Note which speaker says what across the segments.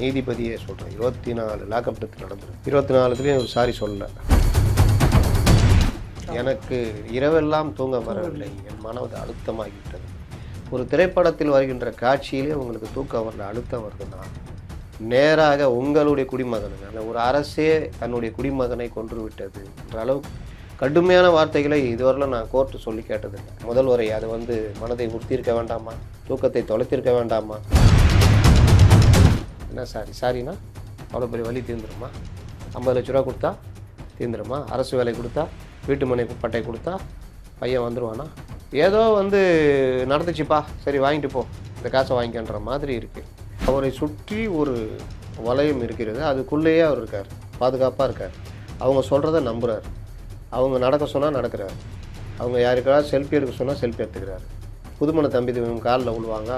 Speaker 1: நீதிபதியே சொல்கிறேன், 24 lockup death நடந்திருக்கு. 24த்துலேயும் ஒரு சாரி சொல்லலை. எனக்கு இரவெல்லாம் தூங்க வரவில்லை, என் மனது அழுத்தமாகிவிட்டது. ஒரு திரைப்படத்தில் வருகின்ற காட்சியிலே உங்களுக்கு தூக்கம் வரல, அழுத்தம் வருதுன்னா நேராக உங்களுடைய குடிமகனுங்க, ஒரு அரசே தன்னுடைய குடிமகனை கொன்று விட்டது என்ற அளவுக்கு கடுமையான வார்த்தைகளை இதுவரையிலும் நான் கோர்ட்டு சொல்லி கேட்டதில்லை. முதல்வரை அது மனதை உறுத்தியிருக்க வேண்டாமா, தூக்கத்தை தொலைத்திருக்க வேண்டாமா? என்ன சாரினா அவ்வளோ பெரிய வழி தீர்ந்துருமா? 50 லட்ச ரூபா கொடுத்தா தீர்ந்துருமா? அரசு வேலை கொடுத்தா, வீட்டு மனை பட்டை கொடுத்தா பையன் வந்துடுவானா? ஏதோ நடந்துச்சுப்பா, சரி வாங்கிட்டு போ, இந்த காசை வாங்கிக்கன்ற மாதிரி இருக்குது. அவரை சுற்றி ஒரு வளையம் இருக்கிறது, அதுக்குள்ளேயே அவர் இருக்கார், பாதுகாப்பாக இருக்கார். அவங்க சொல்கிறத நம்புகிறார், அவங்க நடக்க சொன்னால் நடக்கிறார், அவங்க யாருக்காவது செல்ஃபி எடுக்க சொன்னால் செல்ஃபி எடுத்துக்கிறாரு. புதுமண தம்பி காலில் விழுவாங்க,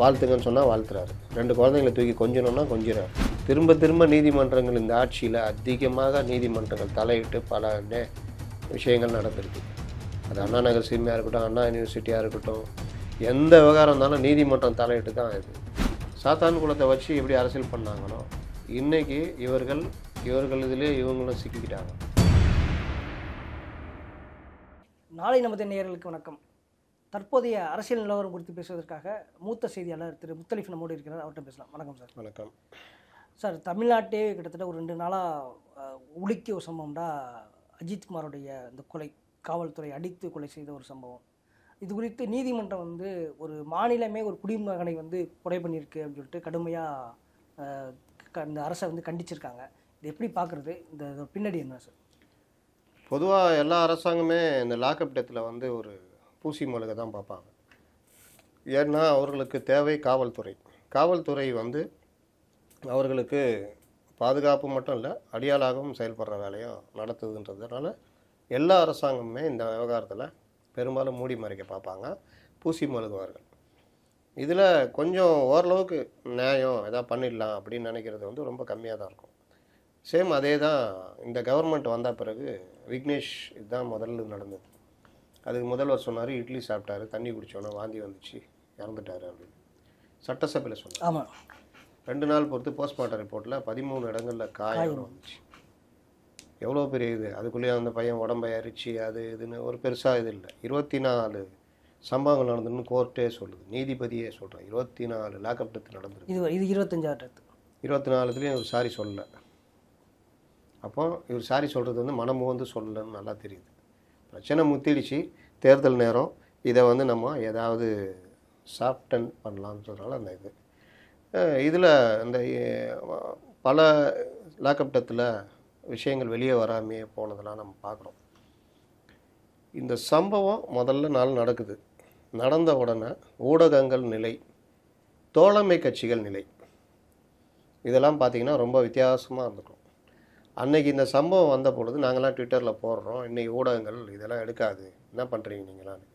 Speaker 1: வாழ்த்துங்கன்னு சொன்னால் வாழ்த்துறாரு. 2 குழந்தைங்களை தூக்கி கொஞ்சணும்னா கொஞ்சிறாரு. திரும்ப திரும்ப நீதிமன்றங்கள், இந்த ஆட்சியில் அதிகமாக நீதிமன்றங்கள் தலையிட்டு பல விஷயங்கள் நடந்திருக்கு. அது அண்ணா நகர் சீமையாக இருக்கட்டும், அண்ணா யூனிவர்சிட்டியாக இருக்கட்டும், எந்த விவகாரம் இருந்தாலும் நீதிமன்றம் தலையிட்டு தான் இது. சாத்தான் குலத்தை வச்சு எப்படி அரசியல் பண்ணாங்களோ, இன்றைக்கி இவர்கள் இதிலே இவங்களும் சிக்கிக்கிட்டாங்க.
Speaker 2: நாளை நமது நேயர்களுக்கு வணக்கம். தற்போதைய அரசியல் நிலவரம் குறித்து பேசுவதற்காக மூத்த செய்தியாளர் திரு முத்தலிஃப் நம்மோடு இருக்கிறார். அவர்கிட்ட பேசலாம். வணக்கம் சார்.
Speaker 1: வணக்கம்
Speaker 2: சார். தமிழ்நாட்டே கிட்டத்தட்ட ஒரு 2 நாளாக உலுக்கிய ஒரு சம்பவம்டா அஜித்குமாரோடைய இந்த கொலை, காவல்துறை அடித்து கொலை செய்த ஒரு சம்பவம். இது குறித்து நீதிமன்றம் ஒரு மாநிலமே ஒரு குடிமகனை கொலை பண்ணியிருக்கு அப்படின்னு சொல்லிட்டு கடுமையாக இந்த அரசை கண்டிச்சிருக்காங்க. இது எப்படி பார்க்குறது? இந்த பின்னாடி என்ன சார்?
Speaker 1: பொதுவாக எல்லா அரசாங்கமே இந்த லாக்அப் டெத்தில் ஒரு பூசி மழுக தான் பார்ப்பாங்க. ஏன்னா அவர்களுக்கு தேவை காவல்துறை. காவல்துறை அவர்களுக்கு பாதுகாப்பு மட்டும் இல்லை, அடியாளாகவும் செயல்படுற வேலையும் நடத்துதுன்றதுனால எல்லா அரசாங்கமுமே இந்த விவகாரத்தில் பெரும்பாலும் மூடி மறைக்க பார்ப்பாங்க, பூசி மழுகுவார்கள். இதில் கொஞ்சம் ஓரளவுக்கு நியாயம் எதாவது பண்ணிடலாம் அப்படின்னு நினைக்கிறது ரொம்ப கம்மியாக தான் இருக்கும். சேம் அதே தான் இந்த கவர்மெண்ட் வந்த பிறகு விக்னேஷ் இதுதான் முதல்ல நடந்தது. அதுக்கு முதல்வர் சொன்னார், இட்லி சாப்பிட்டாரு, தண்ணி குடித்தோன்னே வாந்தி வந்துச்சு, இறந்துட்டார் அப்படின்னு சட்டசபையில் சொன்னார்.
Speaker 2: ஆமாம்.
Speaker 1: 2 நாள் பொறுத்து போஸ்ட்மார்ட்டம் ரிப்போர்ட்டில் 13 இடங்களில் காயம் வந்துச்சு. எவ்வளோ பெரிய இது! அதுக்குள்ளேயே அந்த பையன் உடம்பை அரிச்சு அது இதுன்னு ஒரு பெருசாக இது இல்லை. 24 சம்பவங்கள் நடந்துன்னு கோர்ட்டே சொல்லுது, நீதிபதியே சொல்கிறேன். 24 லாக்அப் டெத் நடந்துருக்கு.
Speaker 2: இது 25 டெத்.
Speaker 1: 24த்துலேயும் ஒரு சாரி சொல்லலை. அப்போ இவர் சாரி சொல்கிறது மனமுவந்து சொல்லலைன்னு நல்லா தெரியுது. பிரச்சனை முத்திடுச்சு, தேர்தல் நேரம், இதை நம்ம ஏதாவது சாஃப்டன் பண்ணலான்னு சொல்கிறால அந்த இது இதில் இந்த பல லாக்அப் டெத்தில் விஷயங்கள் வெளியே வராமையே போனதெல்லாம் நம்ம பார்க்குறோம். இந்த சம்பவம் முதல்ல நாள் நடக்குது. நடந்த உடனே ஊடகங்கள் நிலை, தோழமை கட்சிகள் நிலை, இதெல்லாம் பார்த்திங்கன்னா ரொம்ப வித்தியாசமாக இருந்திருக்கும். அன்றைக்கி இந்த சம்பவம் வந்த பொழுது நாங்கள்லாம் ட்விட்டரில் போடுறோம், இன்றைக்கி ஊடகங்கள் இதெல்லாம் எடுக்காது, என்ன பண்ணுறீங்க நீங்களான்னு.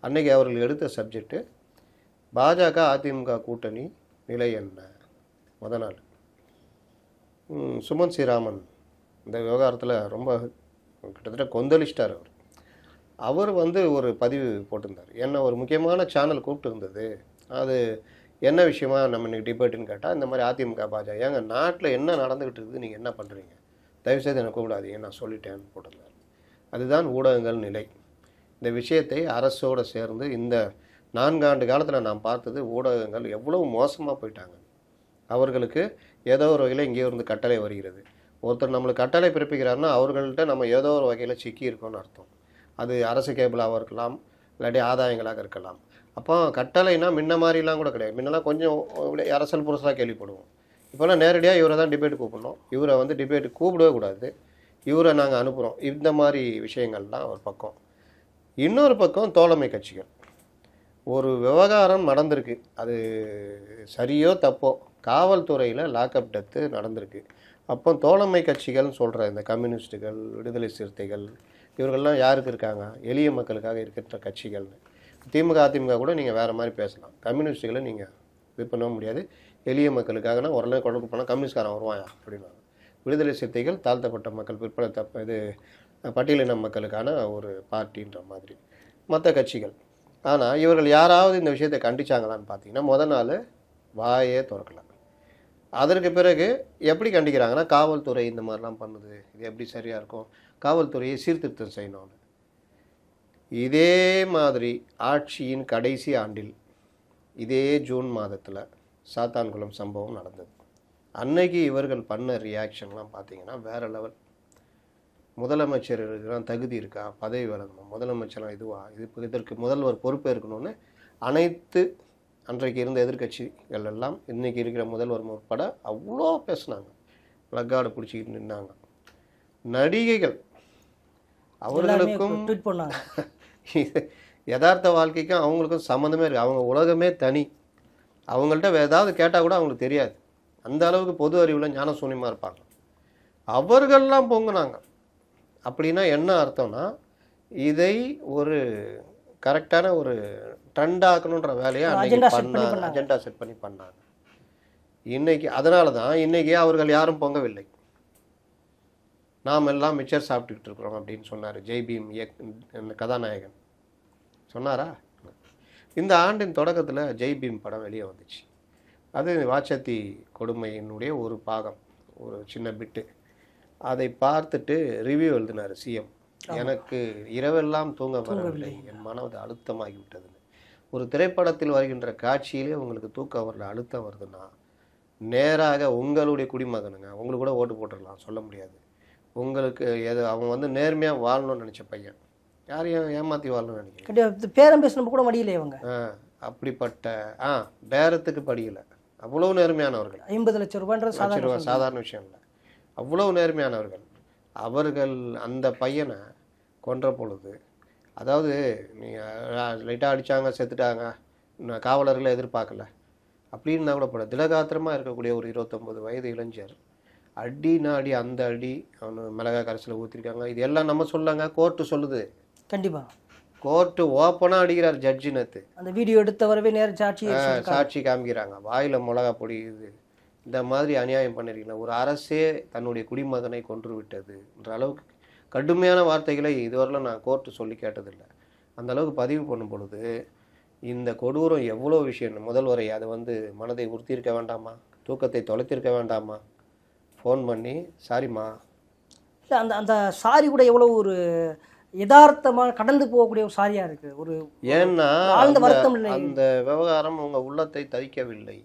Speaker 1: அன்றைக்கி அவர்கள் எடுத்த சப்ஜெக்டு பாஜக அதிமுக கூட்டணி நிலை என்ன. முத நாள் சுமன் ஸ்ரீராமன் இந்த விவகாரத்தில் ரொம்ப கிட்டத்தட்ட கொந்தளிச்சிட்டார். அவர் ஒரு பதிவு போட்டிருந்தார். என்ன ஒரு முக்கியமான சேனல் கூப்பிட்டு இருந்தது, அது என்ன விஷயமா நம்ம இன்றைக்கி டிபேட்டுன்னு கேட்டால், இந்த மாதிரி அதிமுக பாஜக ஏங்க நாட்டில் என்ன நடந்துக்கிட்டு இருக்குது, நீங்கள் என்ன பண்ணுறீங்க, தயவுசெய்து எனக்கு கூப்பிடாதீங்க, நான் சொல்லிட்டேன்னு போட்டிருந்தார். அதுதான் ஊடகங்கள் நிலை. இந்த விஷயத்தை அரசோடு சேர்ந்து இந்த 4 ஆண்டு காலத்தில் நான் பார்த்தது, ஊடகங்கள் எவ்வளவு மோசமாக போயிட்டாங்க. அவர்களுக்கு ஏதோ ஒரு வகையில் இங்கே கட்டளை வருகிறது. ஒருத்தர் நம்மளுக்கு கட்டளை பிறப்பிக்கிறாருன்னா அவர்கள்ட்ட நம்ம ஏதோ ஒரு வகையில் சிக்கி இருக்கோன்னு அர்த்தம். அது அரசு கேபிளாக இருக்கலாம், இல்லாட்டி ஆதாயங்களாக இருக்கலாம். அப்போ கட்டளைனா முன்ன மாதிரிலாம் கூட கிடையாது. முன்னெல்லாம் கொஞ்சம் அரசல் புரசலாக கேள்விப்படுவோம். இப்போல்லாம் நேரடியாக இவரை தான் டிபேட் கூப்பிடணும், இவரை டிபேட்டு கூப்பிடவே கூடாது, இவரை நாங்கள் அனுப்புகிறோம். இந்த மாதிரி விஷயங்கள்லாம் ஒரு பக்கம். இன்னொரு பக்கம் தோழமை கட்சிகள். ஒரு விவகாரம் நடந்திருக்கு, அது சரியோ தப்போ, காவல்துறையில் லாக்அப் டெத்து நடந்திருக்கு. அப்போ தோழமை கட்சிகள்னு சொல்கிற இந்த கம்யூனிஸ்ட்டுகள், விடுதலை சிறுத்தைகள், இவர்கள்லாம் யாருக்கு இருக்காங்க, எளிய மக்களுக்காக இருக்கின்ற கட்சிகள்னு. திமுக அதிமுக கூட நீங்கள் வேறு மாதிரி பேசலாம், கம்யூனிஸ்ட்டுகளை நீங்கள் இது பண்ண முடியாது. எளிய மக்களுக்காகனா உடனே கொண்டு போனால் கம்யூனிஸ்ட்காரன் வருவாயா அப்படின்னா. விடுதலை சிறுத்தைகள் தாழ்த்தப்பட்ட மக்கள், இது பட்டியலின மக்களுக்கான ஒரு பார்ட்டின்ற மாதிரி மற்ற கட்சிகள். ஆனால் இவர்கள் யாராவது இந்த விஷயத்தை கண்டிச்சாங்களான்னு பார்த்தீங்கன்னா முத நாள் வாயே திறக்கல. அதற்கு பிறகு எப்படி கண்டிக்கிறாங்கன்னா, காவல்துறை இந்த மாதிரிலாம் பண்ணுது, இது எப்படி சரியாக இருக்கும், காவல்துறையை சீர்திருத்தம் செய்யணும்னு. இதே மாதிரி ஆட்சியின் கடைசி ஆண்டில் இதே ஜூன் மாதத்தில் சாத்தான்குளம் சம்பவம் நடந்தது. அன்னைக்கு இவர்கள் பண்ண ரியாக்ஷன்லாம் பார்த்தீங்கன்னா வேறு லெவல். முதலமைச்சருக்குலாம் தகுதி இருக்கா, பதவி வழங்கணும், முதலமைச்சர்லாம் இதற்கு முதல்வர் பொறுப்பேற்கணும்னு அனைத்து அன்றைக்கு இருந்த எதிர்க்கட்சிகள் எல்லாம் இன்றைக்கி இருக்கிற முதல்வர் உட்பட அவ்வளோ பேசுனாங்க, ப்ளக்கார்டு பிடிச்சிக்கிட்டு நின்னாங்க. நடிகைகள் அவர்களுக்கும் யதார்த்த வாழ்க்கைக்கும் அவங்களுக்கும் சம்மந்தமே இருக்குது. அவங்க உலகமே தனி. அவங்கள்ட்ட ஏதாவது கேட்டால் கூட அவங்களுக்கு தெரியாது. அந்த அளவுக்கு பொது அறிவில் ஞான சூன்யமாக இருப்பாங்க. அவர்கள்லாம் பொங்குனாங்க. அப்படின்னா என்ன அர்த்தம்னா, இதை ஒரு கரெக்டான ஒரு ட்ரெண்ட் ஆக்கணுன்ற வேலையை அஜெண்டா செட் பண்ணி பண்ணாங்க. இன்னைக்கு அதனால தான் இன்னைக்கு அவர்கள் யாரும் பொங்கவில்லை. நாம் எல்லாம் மிச்சர் சாப்பிட்டுக்கிட்டு இருக்கிறோம் அப்படின்னு சொன்னார் ஜெய்பீம் கதாநாயகன். சொன்னாரா? இந்த ஆண்டின் தொடக்கத்தில் ஜெய்பீம் படம் வெளியே வந்துச்சு. அது வாச்சத்தி கொடுமையினுடைய ஒரு பாகம், ஒரு சின்ன பிட்டு. அதை பார்த்துட்டு ரிவ்யூ எழுதினார் சிஎம். எனக்கு இரவெல்லாம் தூங்க வரவில்லை, என் மனது அழுத்தமாகிவிட்டதுன்னு. ஒரு திரைப்படத்தில் வருகின்ற காட்சியிலே உங்களுக்கு தூக்கம் வரல, அழுத்தம் வருதுன்னா நேராக உங்களுடைய குடிமகனுங்க, உங்களுக்கு கூட ஓட்டு போட்டுடலாம், சொல்ல முடியாது. உங்களுக்கு அவன் நேர்மையாக வாழணும்னு நினச்ச பையன், யாரையும் ஏமாற்றி வாழணும்னு நினைக்கிறேன்.
Speaker 2: பேரம் பேசணும் கூட படியலை அவங்க.
Speaker 1: அப்படிப்பட்ட பேரத்துக்கு படியலை. அவ்வளோ நேர்மையானவர்கள்.
Speaker 2: 50 லட்சம் ரூபாய்
Speaker 1: சாதாரண விஷயம் இல்லை. அவ்வளோ நேர்மையானவர்கள். அவர்கள் அந்த பையனை கொன்ற பொழுது, அதாவது நீங்கள் லைட்டாக அடித்தாங்க செத்துட்டாங்க, காவலர்களை எதிர்பார்க்கல அப்படின்னு கூட போட, திடகாத்திரமாக இருக்கக்கூடிய ஒரு 29 வயது இளைஞர் அடி நாடி அந்த அடி அவனு மிளகா கரைசலை ஊற்றிருக்காங்க. இது எல்லாம் நம்ம சொல்லாங்க, கோர்ட்டு சொல்லுது.
Speaker 2: கண்டிப்பாக
Speaker 1: கோர்ட்டு ஓப்பனாக அடிக்கிறார் ஜட்ஜி. நேற்று அந்த
Speaker 2: வீடியோ எடுத்தவரவே நேரம்
Speaker 1: சாட்சி காமிக்கிறாங்க. வாயில் மிளகா பொடி, இந்த மாதிரி அநியாயம் பண்ணிருக்கீங்க. ஒரு அரசே தன்னுடைய குடிமகனை கொன்று விட்டது என்ற அளவுக்கு கடுமையான வார்த்தைகளை இதுவரையிலும் நான் கோர்ட்டு சொல்லி கேட்டதில்லை. அந்த அளவுக்கு பதிவு பண்ணும் பொழுது இந்த கொடூரம் எவ்வளோ விஷயம். முதல்வரை அதை மனதை உறுத்தியிருக்க வேண்டாமா, தூக்கத்தை தொலைத்திருக்க வேண்டாமா, ஃபோன் பண்ணி சாரிம்மா.
Speaker 2: இல்லை அந்த அந்த சாரி கூட எவ்வளோ ஒரு யதார்த்தமாக கடந்து போகக்கூடிய ஒரு சாரியாக இருக்குது. ஒரு
Speaker 1: ஏன்னா
Speaker 2: ஆழ்ந்த வருத்தம் இல்லை.
Speaker 1: அந்த விவகாரம் உங்கள் உள்ளத்தை தரிக்கவில்லை.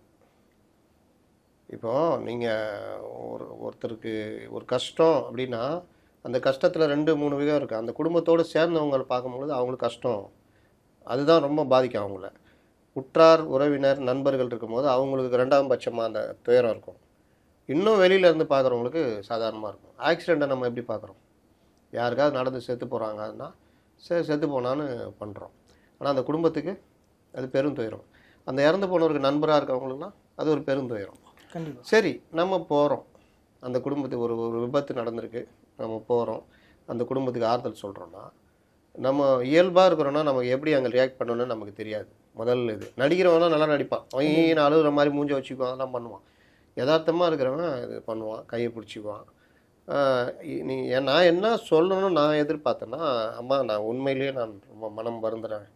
Speaker 1: இப்போ நீங்கள் ஒருத்தருக்கு ஒரு கஷ்டம் அப்படின்னா அந்த கஷ்டத்தில் 2-3 விதம் இருக்குது. அந்த குடும்பத்தோடு சேர்ந்தவங்களை பார்க்கும்பொழுது அவங்களுக்கு கஷ்டம், அதுதான் ரொம்ப பாதிக்கும் அவங்கள. உற்றார் உறவினர் நண்பர்கள் இருக்கும்போது அவங்களுக்கு 2ஆம் பட்சமாக அந்த துயரம் இருக்கும். இன்னும் வெளியிலேருந்து பார்க்குறவங்களுக்கு சாதாரணமாக இருக்கும். ஆக்சிடெண்ட்டை நம்ம எப்படி பார்க்குறோம், யாருக்காவது நடந்து செத்து போகிறாங்கன்னா செத்து போனான்னு பண்ணுறோம். ஆனால் அந்த குடும்பத்துக்கு அது பெருந்துயரம். அந்த இறந்து போனவருக்கு நண்பராக இருக்கவங்களுக்குலாம் அது ஒரு பெருந்துயரம். சரி, நம்ம போகிறோம், அந்த குடும்பத்துக்கு ஒரு விபத்து நடந்திருக்கு, நம்ம போகிறோம், அந்த குடும்பத்துக்கு ஆறுதல் சொல்கிறோன்னா நம்ம இயல்பாக இருக்கிறோன்னா நமக்கு எப்படி அங்கே ரியாக்ட் பண்ணணும்னு நமக்கு தெரியாது. முதல்ல இது நடிக்கிறவனா நல்லா நடிப்பான், அவன் அழுகிற மாதிரி மூஞ்ச வச்சுக்குவான், அதெல்லாம் பண்ணுவான். யதார்த்தமாக இருக்கிறவன் இது பண்ணுவான், கையை பிடிச்சிக்குவான். நான் என்ன சொல்லணும்னு நான் எதிர்பார்த்தேன்னா, அம்மா நான் உண்மையிலேயே நான் ரொம்ப மனம் வருந்துறேன்,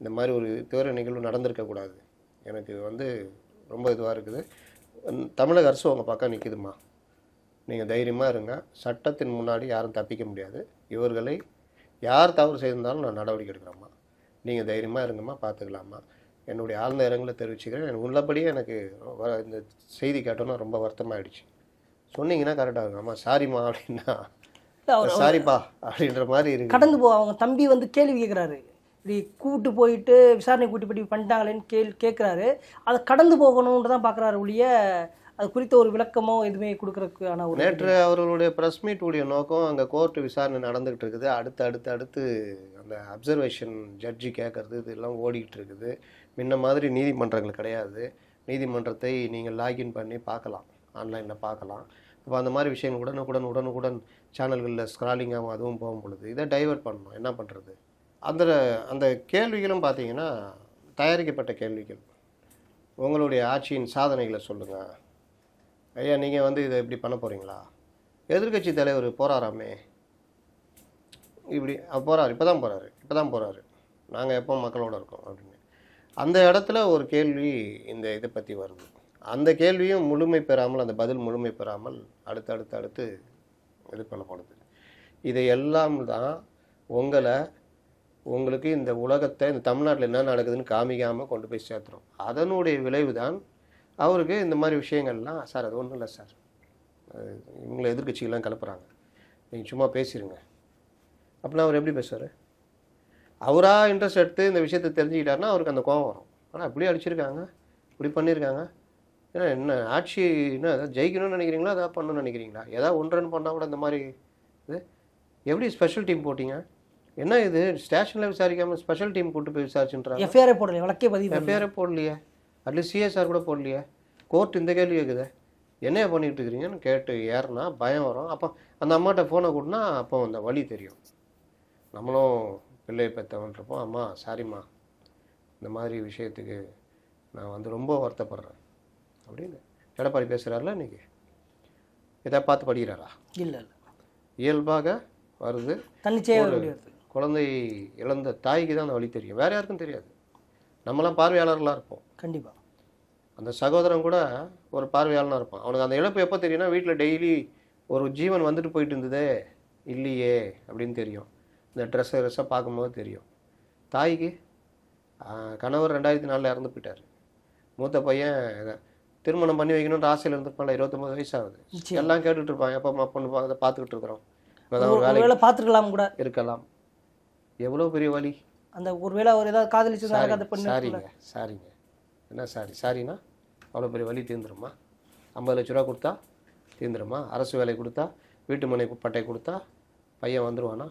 Speaker 1: இந்த மாதிரி ஒரு துயர நிகழ்வு நடந்திருக்கக்கூடாது, எனக்கு ரொம்ப இதுவாக இருக்குது, தமிழக அரசு உங்கள் பக்கம் நிற்குதுமா, நீங்கள் தைரியமாக இருங்க, சட்டத்தின் முன்னாடி யாரும் தப்பிக்க முடியாது, இவர்களை யார் தவறு செய்திருந்தாலும் நான் நடவடிக்கை எடுக்கிறேம்மா, நீங்கள் தைரியமாக இருங்கம்மா, பார்த்துக்கலாமா, என்னுடைய ஆழ்ந்த இரங்கலை தெரிவிச்சுக்கிறேன், எனக்கு உள்ளபடியே எனக்கு இந்த செய்தி கேட்டோன்னா ரொம்ப வருத்தமாகிடுச்சு, சொன்னீங்கன்னா கரெக்டாக இருக்கும், அம்மா சாரிம்மா அப்படின்னா சாரிப்பா அப்படின்ற மாதிரி இருக்கு.
Speaker 2: கடந்து அவங்க தம்பி கேள்வி கேட்குறாரு, இப்படி கூப்பிட்டு போயிட்டு விசாரணை கூட்டி போய் பண்ணிட்டாங்களேன்னு கேட்குறாரு. அதை கடந்து போகணுன்ட்டு தான் பார்க்குறாரு ஒழிய அது குறித்த ஒரு விளக்கமோ எதுவுமே கொடுக்குறதுக்கான ஒரு.
Speaker 1: நேற்று அவர்களுடைய ப்ரெஸ் மீட்டுடைய நோக்கம் அங்கே கோர்ட்டு விசாரணை நடந்துகிட்டு இருக்குது, அடுத்து அந்த அப்சர்வேஷன் ஜட்ஜி கேட்குறது இதெல்லாம் ஓடிக்கிட்டு இருக்குது. முன்ன மாதிரி நீதிமன்றங்கள் கிடையாது, நீதிமன்றத்தை நீங்கள் லாகின் பண்ணி பார்க்கலாம், ஆன்லைனில் பார்க்கலாம். அப்போ அந்த மாதிரி விஷயங்கள் உடனுக்குடன் சேனல்களில் ஸ்க்ராலிங் ஆகும், அதுவும் போகும் பொழுது இதை டைவர்ட் பண்ணணும், என்ன பண்ணுறது. அந்த கேள்விகளும் பார்த்தீங்கன்னா தயாரிக்கப்பட்ட கேள்விகள். உங்களுடைய ஆட்சியின் சாதனைகளை சொல்லுங்கள் ஐயா, நீங்கள் இதை எப்படி பண்ண போகிறீங்களா, எதிர்க்கட்சி தலைவர் போகிறாராமே, இப்படி போகிறார், இப்போ தான் போகிறாரு, நாங்கள் எப்போ மக்களோட இருக்கோம் அப்படின்னு அந்த இடத்துல ஒரு கேள்வி இந்த இதை பற்றி வருது. அந்த கேள்வியும் முழுமை பெறாமல், அந்த பதில் முழுமை பெறாமல் அடுத்து இது பண்ணப்படுது. இதையெல்லாம் தான் உங்களுக்கு இந்த உலகத்தை, இந்த தமிழ்நாட்டில் என்ன நடக்குதுன்னு காமிக்காமல் கொண்டு போய் சேர்த்துரும். அதனுடைய விளைவு தான் அவருக்கு இந்த மாதிரி விஷயங்கள்லாம். சார் அது ஒன்றும் இல்லை சார், இவங்களை எதிர்கட்சிகள்லாம் கிளப்புறாங்க, நீங்கள் சும்மா பேசிடுங்க அப்படின்னா அவர் எப்படி பேசுவார்? அவராக இன்ட்ரெஸ்ட் எடுத்து இந்த விஷயத்தை தெரிஞ்சுக்கிட்டாருன்னா அவருக்கு அந்த கோபம் வரும். ஆனால் இப்படி அடிச்சிருக்காங்க, இப்படி பண்ணியிருக்காங்க, ஏன்னா என்ன ஆட்சி என்ன ஏதாவது ஜெயிக்கணும்னு நினைக்கிறீங்களா, ஏதாவது பண்ணணும்னு நினைக்கிறீங்களா? ஏதாவது ஒன்றன்னு பண்ணால் கூட இந்த மாதிரி இது எப்படி ஸ்பெஷல் டீம் போட்டிங்க? என்ன இது ஸ்டேஷனில் விசாரிக்காமல் ஸ்பெஷல் டீம் கூட்டு போய் விசாரிச்சுன்றாங்க.
Speaker 2: எஃப்ஐஆரே போடலையே, வழக்கே பதிவு
Speaker 1: எஃப்ஐஆரே போடலையே, அட்லீஸ்ட் சிஎஸ்ஆர் கூட போடலையே. கோர்ட் இந்த கேள்வி கேட்குது, என்ன பண்ணிட்டு இருக்கிறீங்கன்னு கேட்டு ஏறினா பயம் வரும். அப்போ அந்த அம்மாட்ட ஃபோனை கூட்டினா அப்போ அந்த வழி தெரியும். நம்மளும் பிள்ளை பெற்றவன்றப்போ, அம்மா சாரிம்மா, இந்த மாதிரி விஷயத்துக்கு நான் வந்து ரொம்ப வருத்தப்படுறேன் அப்படின்னு எடப்பாடி பேசுகிறாருல இன்றைக்கி. எதாவது பார்த்து படிக்கிறாரா?
Speaker 2: இல்லை,
Speaker 1: இயல்பாக வருது.
Speaker 2: தன்னிச்சையாக
Speaker 1: குழந்தை இழந்த தாய்க்கு தான் அந்த வழி தெரியும், வேறு யாருக்கும் தெரியாது. நம்மளாம் பார்வையாளர்களாக இருப்போம்.
Speaker 2: கண்டிப்பாக
Speaker 1: அந்த சகோதரன் கூட ஒரு பார்வையாளனாக இருப்பான். அவனுக்கு அந்த இழப்பு எப்போ தெரியும்னா, வீட்டில் டெய்லி ஒரு ஜீவன் வந்துட்டு போயிட்டு இருந்ததே இல்லையே அப்படின்னு தெரியும். இந்த ட்ரெஸ்ஸை பார்க்கும்போது தெரியும். தாய்க்கு கணவர் 2004 இறந்து போயிட்டார். மூத்த பையன் திருமணம் பண்ணி வைக்கணுன்ற ஆசையில் இருந்திருப்பாங்க. 29 வயசு ஆகுது. எல்லாம் கேட்டுட்டு இருப்பாங்க, எப்போ அம்மா பொண்ணு பார்த்துக்கிட்டு இருக்கிறோம்,
Speaker 2: வேலை பார்த்துருக்கலாம் கூட
Speaker 1: இருக்கலாம். எவ்வளோ பெரிய வழி
Speaker 2: அந்த ஒருவேளை அவர் ஏதாவது காதலிச்சு.
Speaker 1: சாரிங்க என்ன சாரினா அவ்வளோ பெரிய வழி தீர்ந்துருமா? 50 லட்ச ரூபா கொடுத்தா தீர்ந்துருமா? அரசு வேலை கொடுத்தா, வீட்டு மனை பட்டை கொடுத்தா பையன் வந்துடுவானா?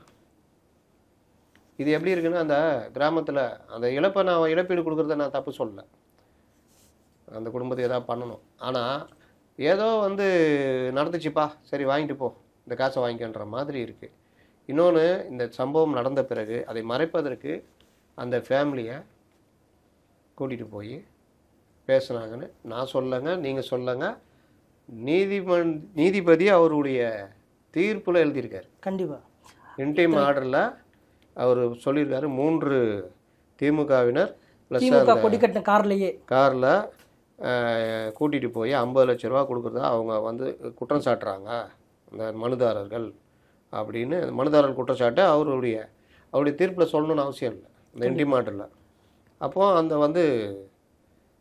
Speaker 1: இது எப்படி இருக்குன்னா, அந்த கிராமத்தில் அந்த இழப்பை நான் இழப்பீடு கொடுக்குறத நான் தப்பு சொல்லலை, அந்த குடும்பத்தை ஏதாவது பண்ணணும். ஆனால் ஏதோ வந்து நடந்துச்சுப்பா, சரி வாங்கிட்டு போ, இந்த காசை வாங்கிக்கன்ற மாதிரி இருக்குது. இன்னொன்று, இந்த சம்பவம் நடந்த பிறகு அதை மறைப்பதற்கு அந்த ஃபேமிலியை கூட்டிகிட்டு போய் பேசுனாங்கன்னு நான் சொல்லங்க, நீங்கள் சொல்லங்க. நீதிபதி அவருடைய தீர்ப்பில் எழுதியிருக்காரு.
Speaker 2: கண்டிப்பாக
Speaker 1: இன்டைம் ஆர்டரில் அவர் சொல்லியிருக்காரு, 3 திமுகவினர்
Speaker 2: கொடிக்கட்டின காரில்
Speaker 1: கூட்டிகிட்டு போய் 50 லட்ச ரூபா கொடுக்குறதா அவங்க வந்து குற்றம் சாட்டுறாங்க அந்த மனுதாரர்கள் அப்படின்னு. மனுதாரர்கள் குற்றச்சாட்டை அவருடைய தீர்ப்பில் சொல்லணும்னு அவசியம் இல்லை, இந்த இன்டைம் ஆர்டரில். அப்போது அந்த வந்து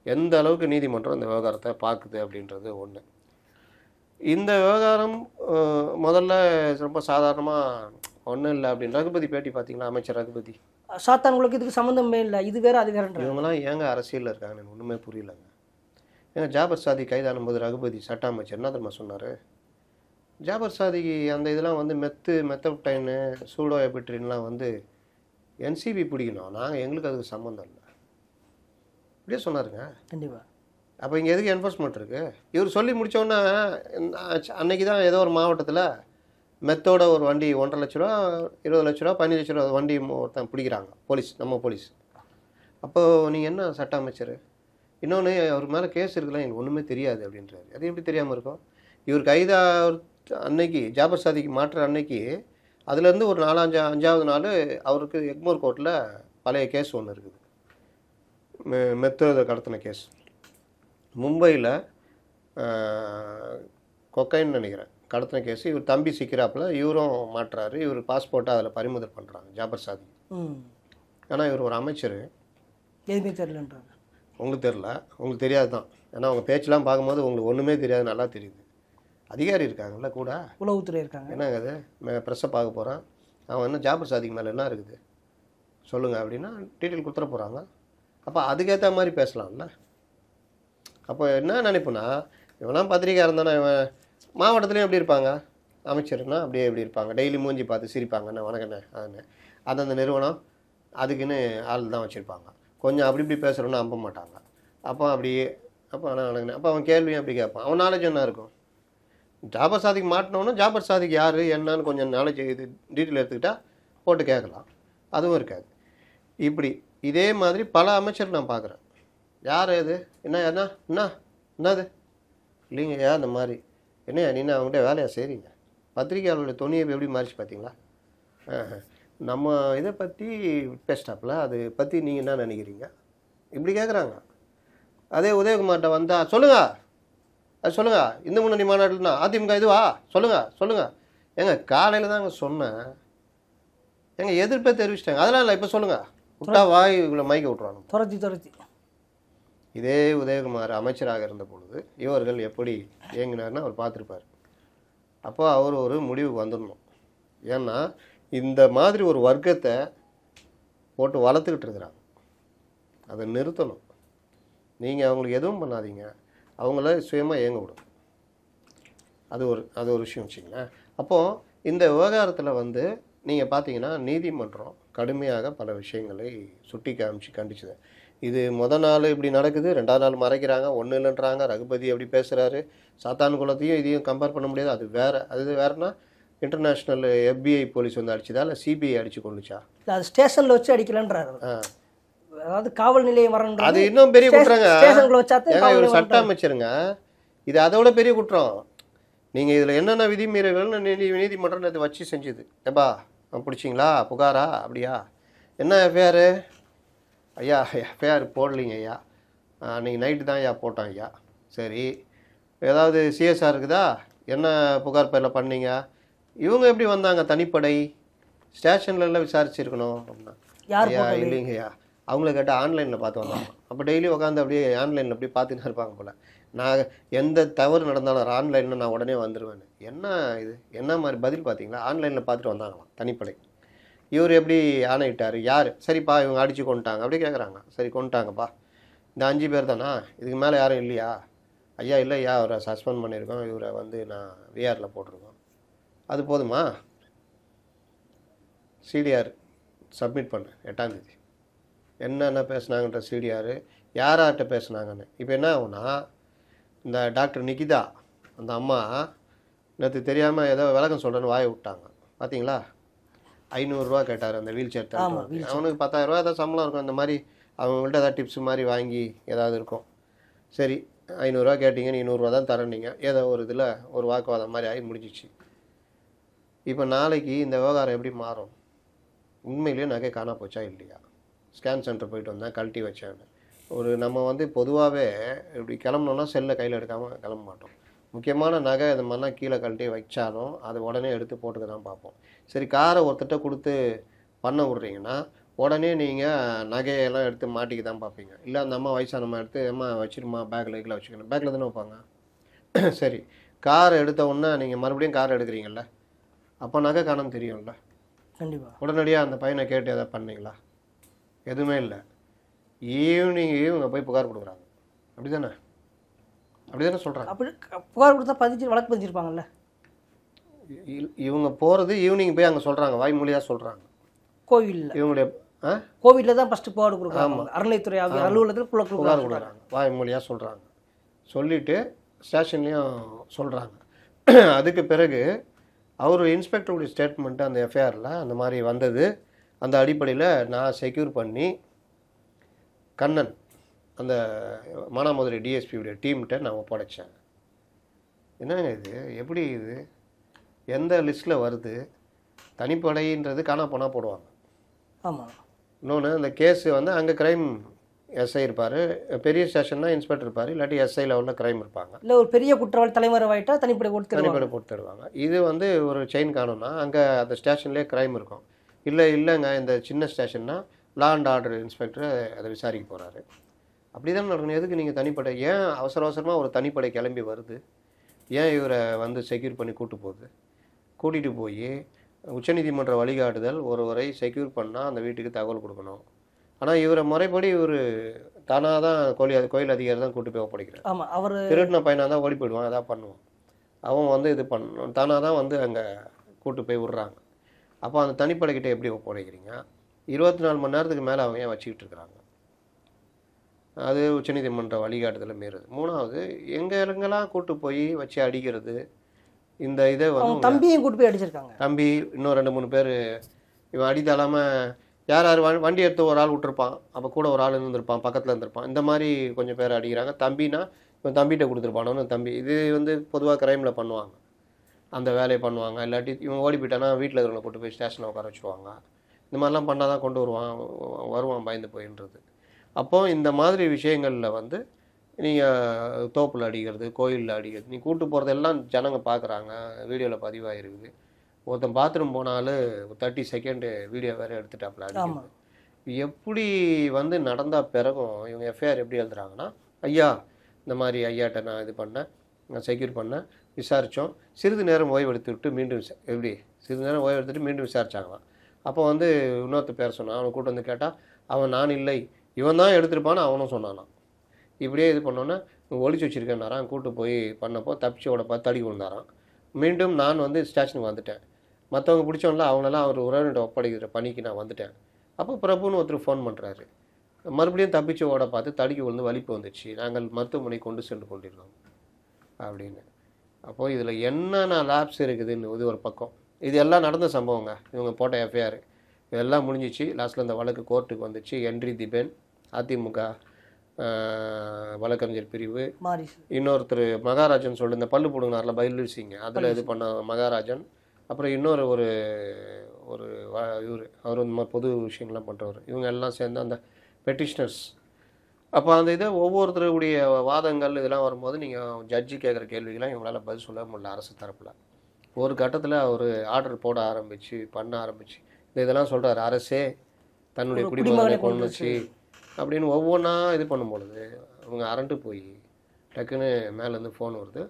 Speaker 1: எந்த அளவுக்கு நீதிமன்றம் இந்த விவகாரத்தை பார்க்குது அப்படின்றது ஒன்று. இந்த விவகாரம் முதல்ல ரொம்ப சாதாரணமாக ஒன்றும் இல்லை அப்படின்னு ரகுபதி பேட்டி பார்த்தீங்களா? அமைச்சர் ரகுபதி
Speaker 2: சாத்தான்களுக்கு இதுக்கு சம்மந்தமே இல்லை, இது வேறு அது வேறு.
Speaker 1: இவங்கெல்லாம் ஏங்க அரசியலில் இருக்காங்க, எனக்கு ஒன்றுமே புரியலைங்க. ஏங்க ஜாபர் சாதி கைதானும்போது ரகுபதி சட்ட அமைச்சர் என்ன தெரியுமா சொன்னார்? ஜாபர் சாதிக்கு அந்த இதெல்லாம் வந்து மெத்தப்டைனு சூடோ எபிட்ரின்லாம் வந்து என்சிபி பிடிக்கணும், நாங்கள் எங்களுக்கு அதுக்கு சம்மந்தம் இல்லை இப்படியே சொன்னாருங்க.
Speaker 2: கண்டிப்பாக.
Speaker 1: அப்போ இங்கே எதுக்கு என்ஃபோர்ஸ்மெண்ட் இருக்குது? இவர் சொல்லி முடித்தோன்னே அன்னைக்கு தான் ஏதோ ஒரு மாவட்டத்தில் மெத்தோட ஒரு வண்டி 1.5 லட்ச ரூபா 20 லட்ச ரூபா 15 லட்ச ரூபா வண்டி ஒருத்தன் பிடிக்கிறாங்க போலீஸ், நம்ம போலீஸ். அப்போது நீங்கள் என்ன சட்ட அமைச்சர்? இன்னொன்று, அவர் மேலே கேஸ் இருக்கலாம், எனக்கு ஒன்றுமே தெரியாது அப்படின்றாரு. அது எப்படி தெரியாமல் இருக்கும்? இவர் கைதா அன்னைக்கு ஜாபர் சாதிக்கு மாற்ற அன்னைக்கு அதுலேருந்து ஒரு 4-5வது நாள் அவருக்கு எக்மோர் கோர்ட்டில் பழைய கேஸ் ஒன்று இருக்குது, மெத்தோட கடத்தின கேஸ். மும்பையில் கொக்கைன்னு நினைக்கிறேன் கடத்தின கேஸ். இவர் தம்பி சிக்கிறாப்பில் இவரும் மாட்டுறாரு, இவர் பாஸ்போர்ட்டை அதில் பறிமுதல் பண்ணுறாங்க ஜாபர் சாதி. ஆனால் இவர் ஒரு அமைச்சர்,
Speaker 2: எதுவுமே தெரியலன்றாங்க.
Speaker 1: உங்களுக்கு தெரில, உங்களுக்கு தெரியாது தான், ஏன்னா அவங்க பேச்செலாம் பார்க்கும்போது உங்களுக்கு ஒன்றுமே தெரியாது, நல்லா தெரியுது. அதிகாரி இருக்காங்கல்ல கூட,
Speaker 2: உளவுத்துறை இருக்காங்க.
Speaker 1: என்னங்க அது ப்ரெஸ்ஸை பார்க்க போகிறான், அவன் என்ன ஜாபர் சாதிக்கு மேலே என்ன இருக்குது சொல்லுங்கள் அப்படின்னா டீட்டெயில் கொடுத்துட போகிறாங்க. அப்போ அதுக்கேற்ற மாதிரி பேசலாம்ல. அப்போ என்ன நினைப்புனா, இவெல்லாம் பத்திரிக்கை இருந்தானா இவன் மாவட்டத்துலேயும் எப்படி இருப்பாங்க, அமைச்சர்னா அப்படியே எப்படி இருப்பாங்க, டெய்லி மூஞ்சி பார்த்து சிரிப்பாங்கண்ணே வணக்கண்ணே அதுன்னு. அந்தந்த நிறுவனம் அதுக்குன்னு ஆள் தான் வச்சுருப்பாங்க. கொஞ்சம் அப்படி இப்படி பேசுகிறோன்னா நம்ப மாட்டாங்க. அப்போ அப்படியே ஆனால் வணக்கண்ணே, அப்போ அவன் கேள்வியும் அப்படி கேட்பான். அவன் நாலேஜ் என்ன இருக்கும்? ஜாபர் சாதிக்கு மாட்டினோன்னா ஜாபர் சாதிக்கு யார் என்னன்னு கொஞ்சம் நாலேஜ் இது டீட்டெயில் எடுத்துக்கிட்டால் போட்டு கேட்கலாம், அதுவும் இருக்காது. இப்படி இதே மாதிரி பல அமைச்சர் நான் பார்க்குறேன். யார் இது என்னது இல்லைங்கய்யா இந்த மாதிரி என்னையா நீனா அவங்ககிட்ட வேலையாக செய்கிறீங்க, பத்திரிகையாளர்களுடைய துணியை எப்படி மாறிச்சு பார்த்தீங்களா, நம்ம இதை பற்றி பேசிட்டாப்புல அதை பற்றி நீங்கள் என்ன நினைக்கிறீங்க இப்படி கேட்குறாங்க. அதே உதயகுமார்கிட்ட வந்தால் சொல்லுங்க அது சொல்லுங்க இந்து முன்னணி மாநாடுனா அதிமுக இதுவா சொல்லுங்க ஏங்க காலையில் தாங்க சொன்னேன், எங்க எதிர்ப்பே தெரிவிச்சிட்டாங்க. அதெல்லாம் இல்லை, இப்போ சொல்லுங்க விட்டா வாய் இவ்வளோ மைக்க விட்டுருவாங்க.
Speaker 2: துரத்தி
Speaker 1: இதே உதயகுமார் அமைச்சராக இருந்த பொழுது இவர்கள் எப்படி இயங்கினார்னு அவர் பார்த்துருப்பார். அப்போ அவர் ஒரு முடிவுக்கு வந்துடணும். ஏன்னா இந்த மாதிரி ஒரு வர்க்கத்தை போட்டு வளர்த்துக்கிட்டு இருக்கிறாங்க, அதை நிறுத்தணும். நீங்கள் அவங்களுக்கு எதுவும் பண்ணாதீங்க, அவங்கள சுயமாக இயங்க விடும். அது ஒரு விஷயம் வச்சுங்களேன். அப்போது இந்த விவகாரத்தில் வந்து நீங்கள் பார்த்தீங்கன்னா நீதிமன்றம் கடுமையாக பல விஷயங்களை சுட்டி காமிச்சு கண்டிச்சுது. இது நாள் இப்படி நடக்குது, 2வது நாள் மறைக்கிறாங்க, ஒன்றும் இல்லைன்றாங்க. ரகுபதி எப்படி பேசுகிறாரு, சாத்தான் குலத்தையும் இதையும் கம்பேர் பண்ண முடியாது. அது வேறு. அது வேறுனா இன்டர்நேஷ்னல் FBI போலீஸ் வந்து அடிச்சதா இல்லை CBI அடித்து கொண்டுச்சா?
Speaker 2: அது ஸ்டேஷனில் வச்சு அடிக்கலன்றாரு. அதாவது காவல் நிலையம் வரணும்,
Speaker 1: அது இன்னும் பெரிய குற்றங்க.
Speaker 2: ஏங்க
Speaker 1: ஒரு சட்ட அமைச்சருங்க, இது அதோட பெரிய குற்றம். நீங்கள் இதில் என்னென்ன விதிமீறல்கள்னு நீதிமன்றம் இதை வச்சு செஞ்சுது. ஏப்பா பிடிச்சிங்களா, புகாரா, அப்படியா, என்ன எஃப்ஐஆர்? ஐயா எஃப்ஐஆர் போடலிங்க ஐயா, அன்றைக்கி நைட்டு தான் ஐயா போட்டோம் ஐயா. சரி, ஏதாவது CSR இருக்குதா, என்ன புகார் பேரில் பண்ணீங்க? இவங்க எப்படி வந்தாங்க? தனிப்படை ஸ்டேஷன்லாம் விசாரிச்சிருக்கணும் அப்படின்னா, ஐயா இல்லைங்க ஐயா, அவங்கள கேட்டால் ஆன்லைனில் பார்த்து வந்தாங்க. அப்போ டெய்லி உட்காந்து அப்படியே ஆன்லைனில் அப்படியே பார்த்துன்னு இருப்பாங்க போல். நான் எந்த தவறு நடந்தாலும் ஆன்லைனில் நான் உடனே வந்துடுவேன். என்ன இது என்ன மாதிரி பதில் பார்த்தீங்களா? ஆன்லைனில் பார்த்துட்டு வந்தாங்களாம் தனிப்படை. இவர் எப்படி ஆணையிட்டார்? யார்? சரிப்பா இவங்க அடித்து கொண்டுட்டாங்க அப்படி கேட்குறாங்க. சரி கொண்டுட்டாங்கப்பா, இந்த 5 பேர் தானா, இதுக்கு மேலே யாரும் இல்லையா? ஐயா இல்லை ஐயா, அவரை சஸ்பெண்ட் பண்ணியிருக்கோம், இவரை வந்து நான் விஆரில் போட்டிருக்கோம். அது போதுமா? CDR சப்மிட் பண்ணு 8ஆம் தேதி. என்னென்ன பேசுனாங்கன்ற CDR, யார்கிட்ட பேசுனாங்கன்னு. இப்போ என்ன ஆகுனா, இந்த டாக்டர் நிகிதா அந்த அம்மா நேற்று தெரியாமல் ஏதோ விளக்கம் சொல்கிறேன்னு வாயை விட்டாங்க பார்த்தீங்களா? 500 ரூபா கேட்டார் அந்த வீல் சேர் தரணும். அவனுக்கு 10,000 ரூபா ஏதாவது சம்பளம் இருக்கும். இந்த மாதிரி அவங்கள்ட்ட ஏதாவது டிப்ஸ் மாதிரி வாங்கி ஏதாவது இருக்கும். சரி 500 ரூபா கேட்டிங்க, நீ 100 ரூபா தான் தரேன்னீங்க. ஏதோ ஒரு இதில் ஒரு வாக்குவாதம் மாதிரி ஆகி முடிஞ்சிச்சு. இப்போ நாளைக்கு இந்த விவகாரம் எப்படி மாறும்? உண்மையிலேயே நகை காணா போச்சா இல்லையா? ஸ்கேன் சென்டர் போயிட்டு வந்தேன், கழட்டி வச்சேன்னு. ஒரு நம்ம வந்து பொதுவாகவே இப்படி கிளம்புனோன்னா செல்லை கையில் எடுக்காமல் கிளம்ப மாட்டோம். முக்கியமான நகை இது மாதிரிலாம் கீழே கழட்டி வச்சாலும் அதை உடனே எடுத்து போட்டுக்க தான் பார்ப்போம். சரி, காரை ஒருத்தட்ட கொடுத்து பண்ண விட்றீங்கன்னா உடனே நீங்கள் நகையெல்லாம் எடுத்து மாட்டிக்க தான் பார்ப்பீங்க. இல்லை அந்த அம்மா வயசானம்மா எடுத்து அம்மா வச்சிருமா பேக்கில் கீழே வச்சுக்கணும், பேக்கில் தானே வைப்பாங்க. சரி, காரை எடுத்த உடனே நீங்கள் மறுபடியும் காரை எடுக்கிறீங்கல்ல, அப்போ நகை காணாமல் தெரியும்ல.
Speaker 2: கண்டிப்பாக
Speaker 1: உடனடியாக அந்த பையனை கேட்டு எதாவது பண்ணீங்களா? எதுவுமே இல்லை. ஈவினிங் இவங்க போய் புகார் கொடுக்குறாங்க. அப்படி தானே சொல்கிறாங்க.
Speaker 2: அப்படி புகார் கொடுத்தா வழக்கு பதிஞ்சிருப்பாங்கல்ல.
Speaker 1: இவங்க போகிறது ஈவினிங் போய் அங்கே சொல்கிறாங்க, வாய்மொழியாக சொல்கிறாங்க.
Speaker 2: கோவிலில்
Speaker 1: இவங்களுடைய
Speaker 2: கோவிலில் தான் ஃபஸ்ட்டு புகார் கொடுக்குறாங்க. அறநிலைத்துறை அலுவலகத்தில்
Speaker 1: புகார் கொடுக்குறாங்க, வாய்மொழியாக சொல்கிறாங்க. சொல்லிவிட்டு ஸ்டேஷன்லேயும் சொல்கிறாங்க. அதுக்கு பிறகு அவர் இன்ஸ்பெக்டருடைய ஸ்டேட்மெண்ட்டு அந்த எஃப்ஐஆரில் அந்த மாதிரி வந்தது. அந்த அடிப்படையில் நான் செக்யூர் பண்ணி கண்ணன் அந்த மானாமதுரை டிஎஸ்பியுடைய டீம்கிட்ட நான் ஒப்படைச்சேன். என்னங்க இது, எப்படி இது, எந்த லிஸ்ட்டில் வருது? தனிப்படைன்றது காணா போனால் போடுவாங்க.
Speaker 2: ஆமாம்.
Speaker 1: இன்னொன்று இந்த கேஸு வந்து அங்கே க்ரைம் எஸ்ஐ இருப்பார், பெரிய ஸ்டேஷன்னா இன்ஸ்பெக்டர் இருப்பார், இல்லாட்டி எஸ்ஐ லெவலில் க்ரைம் இருப்பாங்க.
Speaker 2: இல்லை ஒரு பெரிய குற்றவாளி தலைமறைவாயிட்டா தனிப்படை போட்டு
Speaker 1: தருவாங்க. இது வந்து ஒரு செயின் காணும்னா அங்கே அந்த ஸ்டேஷன்லேயே க்ரைம் இருக்கும். இல்லைங்க இந்த சின்ன ஸ்டேஷன்னா லா அண்ட் ஆர்டர் இன்ஸ்பெக்டர் அதை விசாரிக்க போகிறாரு. அப்படி தானே நடக்கணும். எதுக்கு நீங்கள் தனிப்படை? ஏன் அவசரமாக ஒரு தனிப்படை கிளம்பி வருது? ஏன் இவரை வந்து செக்யூர் பண்ணி கூட்டிகிட்டு போய் உச்சநீதிமன்ற வழிகாட்டுதல் ஒருவரை செக்யூர் பண்ணால் அந்த வீட்டுக்கு தகவல் கொடுக்கணும். ஆனால் இவரை முறைப்படி இவர் தானாக தான் கோயில் அதிகாரி தான் கூட்டு போய் ஒப்படைக்கிறார்.
Speaker 2: ஆமாம், அவர்
Speaker 1: திருட்டின பையனாக தான் ஓடி போயிடுவான், அதான் பண்ணுவான். அவன் வந்து இது பண்ணணும், தானாக தான் வந்து அங்கே கூட்டு போய் விட்றாங்க. அப்போ அந்த தனிப்படைக்கிட்ட எப்படி ஒப்படைக்கிறீங்க? 24 மணி நேரத்துக்கு மேலே அவங்க ஏன் வச்சுக்கிட்டு இருக்கிறாங்க? அது உச்சநீதிமன்ற வழிகாட்டுதலை மீறுது. 3வது எங்கெல்லாம் கூட்டு போய் வச்சு அடிக்கிறது, இந்த இதை வந்து
Speaker 2: தம்பியும் கூட்டு போய் அடிச்சிருக்காங்க.
Speaker 1: தம்பி இன்னும் 2-3 பேர் இவன் அடித்தாலாமல் யார் வண்டி எடுத்து ஒரு ஆள் விட்டுருப்பான், அப்போ கூட ஒரு ஆள் இருந்திருப்பான், பக்கத்தில் இருந்திருப்பான், இந்த மாதிரி கொஞ்சம் பேர் அடிக்கிறாங்க. தம்பினா இவன் தம்பிகிட்ட கொடுத்துருப்பானோன்னு தம்பி. இது வந்து பொதுவாக க்ரைமில் பண்ணுவாங்க, அந்த வேலையை பண்ணுவாங்க. இல்லாட்டி இவன் ஓடி போயிட்டானா வீட்டில் இருக்கிறவங்களை கூட்டு போய் ஸ்டேஷனில் உட்கார வச்சுருவாங்க. இந்த மாதிரிலாம் பண்ணால் தான் கொண்டு வருவான் பயந்து போயின்றது. அப்போது இந்த மாதிரி விஷயங்களில் வந்து நீங்கள் தோப்பில் அடிக்கிறது, கோயிலில் அடிக்கிறது, நீ கூட்டு போகிறதெல்லாம் ஜனங்க பார்க்குறாங்க, வீடியோவில் பதிவாகிருக்குது. ஒருத்தன் பாத்ரூம் போனாலும் 30 செகண்டு வீடியோ வேறு எடுத்துட்டாப்புல
Speaker 2: ஆமாம்.
Speaker 1: அடிக்கிறது. எப்படி வந்து நடந்தால் பிறகும் இவங்க எஃப்ஐஆர் எப்படி எழுதுறாங்கன்னா, ஐயா இந்த மாதிரி ஐயாட்ட நான் இது பண்ணேன், நான் செக்யூர் பண்ணேன், விசாரித்தோம், சிறிது நேரம் ஓய்வு எடுத்து விட்டு மீண்டும் எப்படி சிறிது நேரம் ஓய்வு எடுத்துட்டு மீண்டும் விசாரிச்சாங்களாம். அப்போ வந்து இன்னொருத்த பேர் சொன்னான், அவனை கூட்டு வந்து கேட்டால் அவன் நான் இல்லை இவன் தான் எடுத்திருப்பான்னு அவனும் சொன்னானான். இப்படியே இது பண்ணோன்னே ஒளிச்சு வச்சிருக்கேன்னாரான். கூட்டு போய் பண்ணப்போ தப்பிச்சோட பார்த்து தடி விழுந்தாரான். மீண்டும் நான் வந்து ஸ்டேஷனுக்கு வந்துட்டேன், மற்றவங்க பிடிச்சவங்கள அவங்களெல்லாம் அவர் உறவினர்கிட்ட ஒப்படைக்கிற பணிக்கு நான் வந்துட்டேன். அப்போ பிரபுன்னு ஒருத்தர் ஃபோன் பண்ணுறாரு, மறுபடியும் தப்பிச்சு ஓட பார்த்து தடிக்கு விழுந்து வலிப்பு வந்துச்சு, நாங்கள் மருத்துவமனை கொண்டு சென்று கொண்டிருக்கோம் அப்படின்னு. அப்போது இதில் என்னென்ன லேப்ஸ் இருக்குதுன்னு இது ஒரு பக்கம். இது எல்லாம் நடந்த சம்பவங்க. இவங்க போட்ட எஃப்ஐஆர் இதெல்லாம் முடிஞ்சிச்சு. லாஸ்ட்டில் இந்த வழக்கு கோர்ட்டுக்கு வந்துச்சு. ஹென்றி திபேன் அதிமுக வழக்கறிஞர் பிரிவு, இன்னொருத்தர் மகாராஜன் சொல்லி இந்த பல்லு போடுங்கனாரில் பைல் சிங் அதில் இது பண்ண மகாராஜன், அப்புறம் இன்னொரு ஒரு ஒரு இவர் அவர் இந்த மாதிரி பொது விஷயங்கள்லாம் பண்ணுறவர், இவங்க எல்லாம் சேர்ந்து அந்த பெட்டிஷனர்ஸ். அப்போ அந்த இதை ஒவ்வொருத்தருடைய வாதங்கள் இதெல்லாம் வரும்போது நீங்கள் ஜட்ஜி கேட்குற கேள்விகள்லாம் இவங்களால் பதில் சொல்ல முடியல அரசு தரப்பில். ஒரு கட்டத்தில் அவர் ஆர்டர் போட ஆரம்பித்து பண்ண ஆரம்பிச்சு இதெல்லாம் சொல்கிறார், அரசே தன்னுடைய குடிமகனை கொண்டுச்சு அப்படின்னு ஒவ்வொன்றா இது பண்ணும்பொழுது அவங்க அரண்டு போய் டக்குன்னு மேலேருந்து ஃபோன் வருது,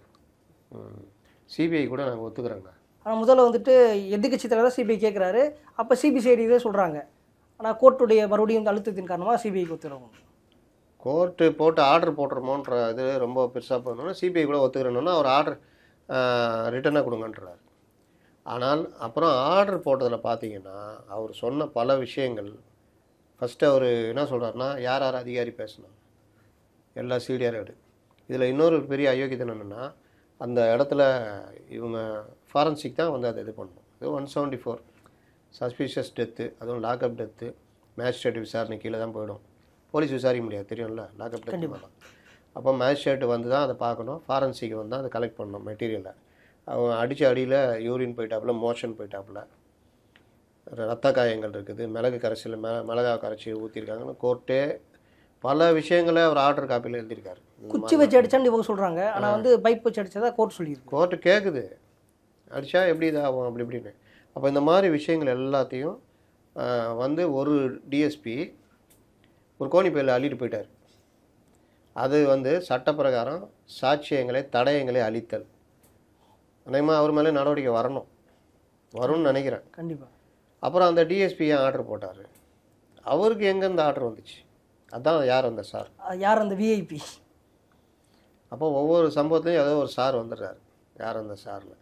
Speaker 1: சிபிஐ கூட நாங்கள் ஒத்துக்கிறோங்க.
Speaker 2: ஆனால் முதல்ல வந்துட்டு எதிர்கட்சி தலைவர் சிபிஐ கேட்குறாரு, அப்போ சிபிசிஐடி இதே சொல்கிறாங்க. ஆனால் கோர்ட்டுடைய மறுபடியும் அழுத்தத்தின் காரணமாக சிபிஐக்கு ஒத்துக்கிறோம்.
Speaker 1: கோர்ட்டு போட்டு ஆர்டர் போட்டுருமோன்ற இது ரொம்ப பெருசாக போகணுன்னா சிபிஐ கூட ஒத்துக்கிறோன்னா அவர் ஆர்டர் ரிட்டனாக கொடுங்கன்றார். ஆனால் அப்புறம் ஆர்டர் போட்டதில் பார்த்தீங்கன்னா அவர் சொன்ன பல விஷயங்கள், ஃபஸ்ட்டு அவர் என்ன சொல்கிறாருன்னா, யார் யார் அதிகாரி பேசணும் எல்லா சிடிஆர் எடு. இதில் இன்னொரு பெரிய அயோக்கியத்தனம் என்னென்னா, அந்த இடத்துல இவங்க ஃபாரன்சிக் தான் வந்து அதை இது பண்ணணும். இது 174 சஸ்பீஷியஸ் டெத்து, அதுவும் லாக்அப் டெத்து, மேஜிஸ்ட்ரேட் விசாரணை கீழே தான் போயிடும். போலீஸ் விசாரிக்க முடியாது, தெரியும்ல, லாக்அப் டெத்து தான். அப்போ மேஜிஸ்ட்ரேட் வந்து தான் அதை பார்க்கணும், ஃபாரன்சிக் வந்து தான் அதை கலெக்ட் பண்ணணும் மெட்டீரியலை. அவன் அடித்த அடியில் யூரின் போயிட்டாப்புல, மோஷன் போயிட்டாப்புல, ரத்த காயங்கள் இருக்குது, மிளகு கரைசல் மிளகா கரைச்சி ஊற்றிருக்காங்கன்னு கோர்ட்டே பல விஷயங்களை அவர் ஆர்டர் காப்பியில் எழுதியிருக்காரு.
Speaker 2: குச்சி வச்சு அடிச்சான்னு இவங்க சொல்கிறாங்க, ஆனால் வந்து பைப் வச்சு அடித்தா கோர்ட் சொல்லியிருக்கு.
Speaker 1: கோர்ட்டு கேட்குது அடித்தா எப்படி இதாகும் அப்படி இப்படின்னு. அப்போ இந்த மாதிரி விஷயங்கள் எல்லாத்தையும் வந்து ஒரு டிஎஸ்பி ஒரு கோணிப்பையில் அள்ளிட்டு போயிட்டார். அது வந்து சட்டப்பிரகாரம் சாட்சியங்களை தடயங்களை அழித்தல். அநேகமாக அவர் மேலே நடவடிக்கை வரும்னு நினைக்கிறேன்
Speaker 2: கண்டிப்பாக.
Speaker 1: அப்புறம் அந்த டிஎஸ்பி ஆர்டர் போட்டார், அவருக்கு எங்கேருந்து ஆர்டர் வந்துச்சு? அதான் யார் அந்த சார்,
Speaker 2: யார் அந்த விஐபி?
Speaker 1: அப்போ ஒவ்வொரு சம்பவத்தையும் ஏதோ ஒரு சார் வந்துடுறாரு, யார் அந்த சார்னு.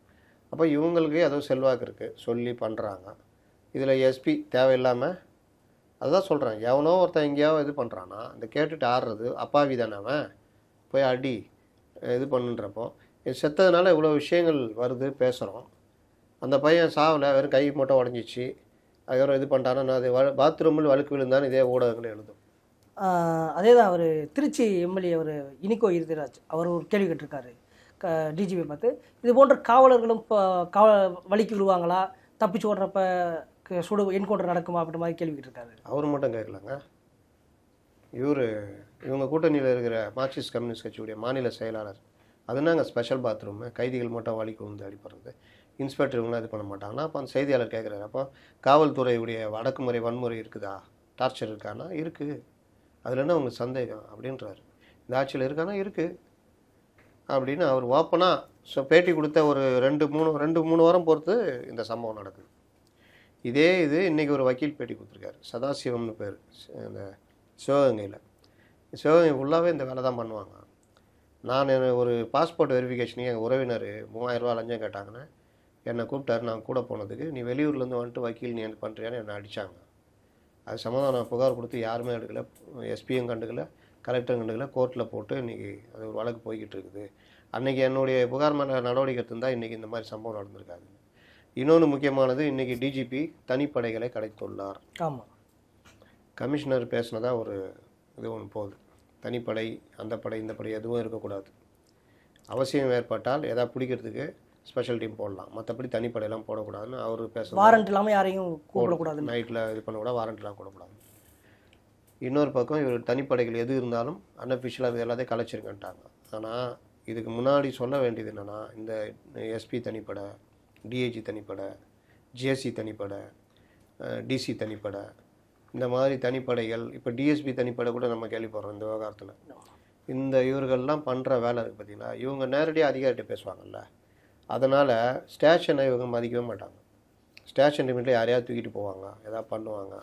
Speaker 1: அப்போ இவங்களுக்கு ஏதோ செல்வாக்கு இருக்குது சொல்லி பண்ணுறாங்க. இதில் எஸ்பி தேவையில்லாமல் அதுதான் சொல்கிறேன், எவனோ ஒருத்தன் எங்கேயாவது இது பண்ணுறான்னா இந்த கேட்டுட்டு ஆடுறது அப்பாவி தானே, அவன் போய் அடி இது பண்ணுன்றப்போ செத்ததுனால இவ்வளோ விஷயங்கள் வருது பேசுகிறோம். அந்த பையன் சாவில் வெறும் கை மட்டும் உடஞ்சிச்சு, அதுக்கப்புறம் இது பண்ணிட்டானா அது பாத்ரூமில் வழுக்கு விழுந்தான்னு இதே ஊடகங்கள் எழுதும்.
Speaker 2: அதே தான் அவர் திருச்சி எம்எல்ஏ அவர் இனிகோ இருதிராஜ் அவர் ஒரு கேள்வி கேட்டிருக்காரு டிஜிபி பார்த்து, இது போன்ற காவலர்களும் வலிக்கு விழுவாங்களா, தப்பிச்சு ஓடுறப்ப சுடு என்கவுண்டர் நடக்குமா அப்படின்ற மாதிரி கேள்வி கேட்டிருக்காரு.
Speaker 1: அவர் மட்டும் கேட்கலாங்க, இவங்க கூட்டணியில் இருக்கிற மார்க்சிஸ்ட் கம்யூனிஸ்ட் கட்சியுடைய மாநில செயலாளர், அதுனா அங்கே ஸ்பெஷல் பாத்ரூமு, கைதிகள் மட்டும் வலிக்கு வந்து அடிப்படுறது, இன்ஸ்பெக்டர் இவங்களாம் இது பண்ண மாட்டாங்கன்னா. அப்போ அந்த செய்தியாளர் கேட்குறாரு, அப்போ காவல்துறையுடைய அடக்குமுறை வன்முறை இருக்குதா, டார்ச்சர் இருக்கானா? இருக்குது, அதில் என்ன உங்களுக்கு சந்தேகம் அப்படின்றாரு. இந்த ஆட்சியில் இருக்கானா? இருக்குது அப்படின்னு அவர் ஓப்பனாக பேட்டி கொடுத்த ஒரு 2-3 வாரம் பொறுத்து இந்த சம்பவம் நடக்குது. இதே இது இன்றைக்கி ஒரு வக்கீல் பேட்டி கொடுத்துருக்காரு, சதாசிவம்னு பேர், இந்த சிவகங்கையில். சிவகங்கை ஃபுல்லாகவே இந்த வேலை தான் பண்ணுவாங்க. நான் ஒரு பாஸ்போர்ட் வெரிஃபிகேஷனுக்கு எங்கள் உறவினர் 3000 ரூபா லஞ்சம் கேட்டாங்கன்னு என்னை கூப்பிட்டாரு. நான் கூட போனதுக்கு, நீ வெளியூர்லேருந்து வந்துட்டு வக்கீல் நீ எனக்கு பண்ணுறியான்னு என்னை அடித்தாங்க. அது சம்மந்தம் நான் புகார் கொடுத்து யாருமே எடுக்கலை, எஸ்பியும் கண்டுக்கலை, கலெக்டரும் கண்டுக்கலை, கோர்ட்டில் போட்டு இன்றைக்கி அது ஒரு வழக்கு போய்கிட்டு இருக்குது. அன்றைக்கி என்னுடைய புகார் மேலே நடவடிக்கை இருந்தால் இன்றைக்கி இந்த மாதிரி சம்பவம் நடந்திருக்காது. இன்னொன்று முக்கியமானது, இன்றைக்கி டிஜிபி தனிப்படைகளை கலைத்துள்ளார்.
Speaker 2: ஆமாம்,
Speaker 1: கமிஷனர் பேசினதா ஒரு இது ஒன்று போகுது, தனிப்படை அந்த படை இந்த படை எதுவும் இருக்கக்கூடாது, அவசியம் ஏற்பட்டால் எதாவது பிடிக்கிறதுக்கு ஸ்பெஷல் டீம் போடலாம், மற்றபடி தனிப்படையெல்லாம் போடக்கூடாதுன்னு அவர் பேச.
Speaker 2: வாரண்ட் இல்லாமல் யாரையும் கூப்பிடக்கூடாது,
Speaker 1: நைட்டில் இது பண்ணக்கூடாது, வாரண்ட்லாம் கூடக்கூடாது. இன்னொரு பக்கம் இவர் தனிப்படைகள் எது இருந்தாலும் அன்அஃபிஷியலாக எல்லாத்தையும் கலைச்சிருக்கன்ட்டாங்க. ஆனால் இதுக்கு முன்னாடி சொல்ல வேண்டியது என்னென்னா, இந்த எஸ்பி தனிப்படை, டிஐஜி தனிப்படை, ஜேசி தனிப்படை, டிசி தனிப்படை, இந்த மாதிரி தனிப்படைகள், இப்போ டிஎஸ்பி தனிப்படை கூட நம்ம கேள்விப்படுறோம் இந்த விவகாரத்தில். இந்த இவர்கள்லாம் பண்ணுற வேலை இருக்குது பார்த்தீங்களா, இவங்க நேரடியாக அதிகாரிகிட்ட பேசுவாங்கல்ல, அதனால் ஸ்டேஷனை இவங்க மதிக்கவே மாட்டாங்க. ஸ்டேஷன் லிமிட்டில் யாரையாவது தூக்கிட்டு போவாங்க, எதாவது பண்ணுவாங்க.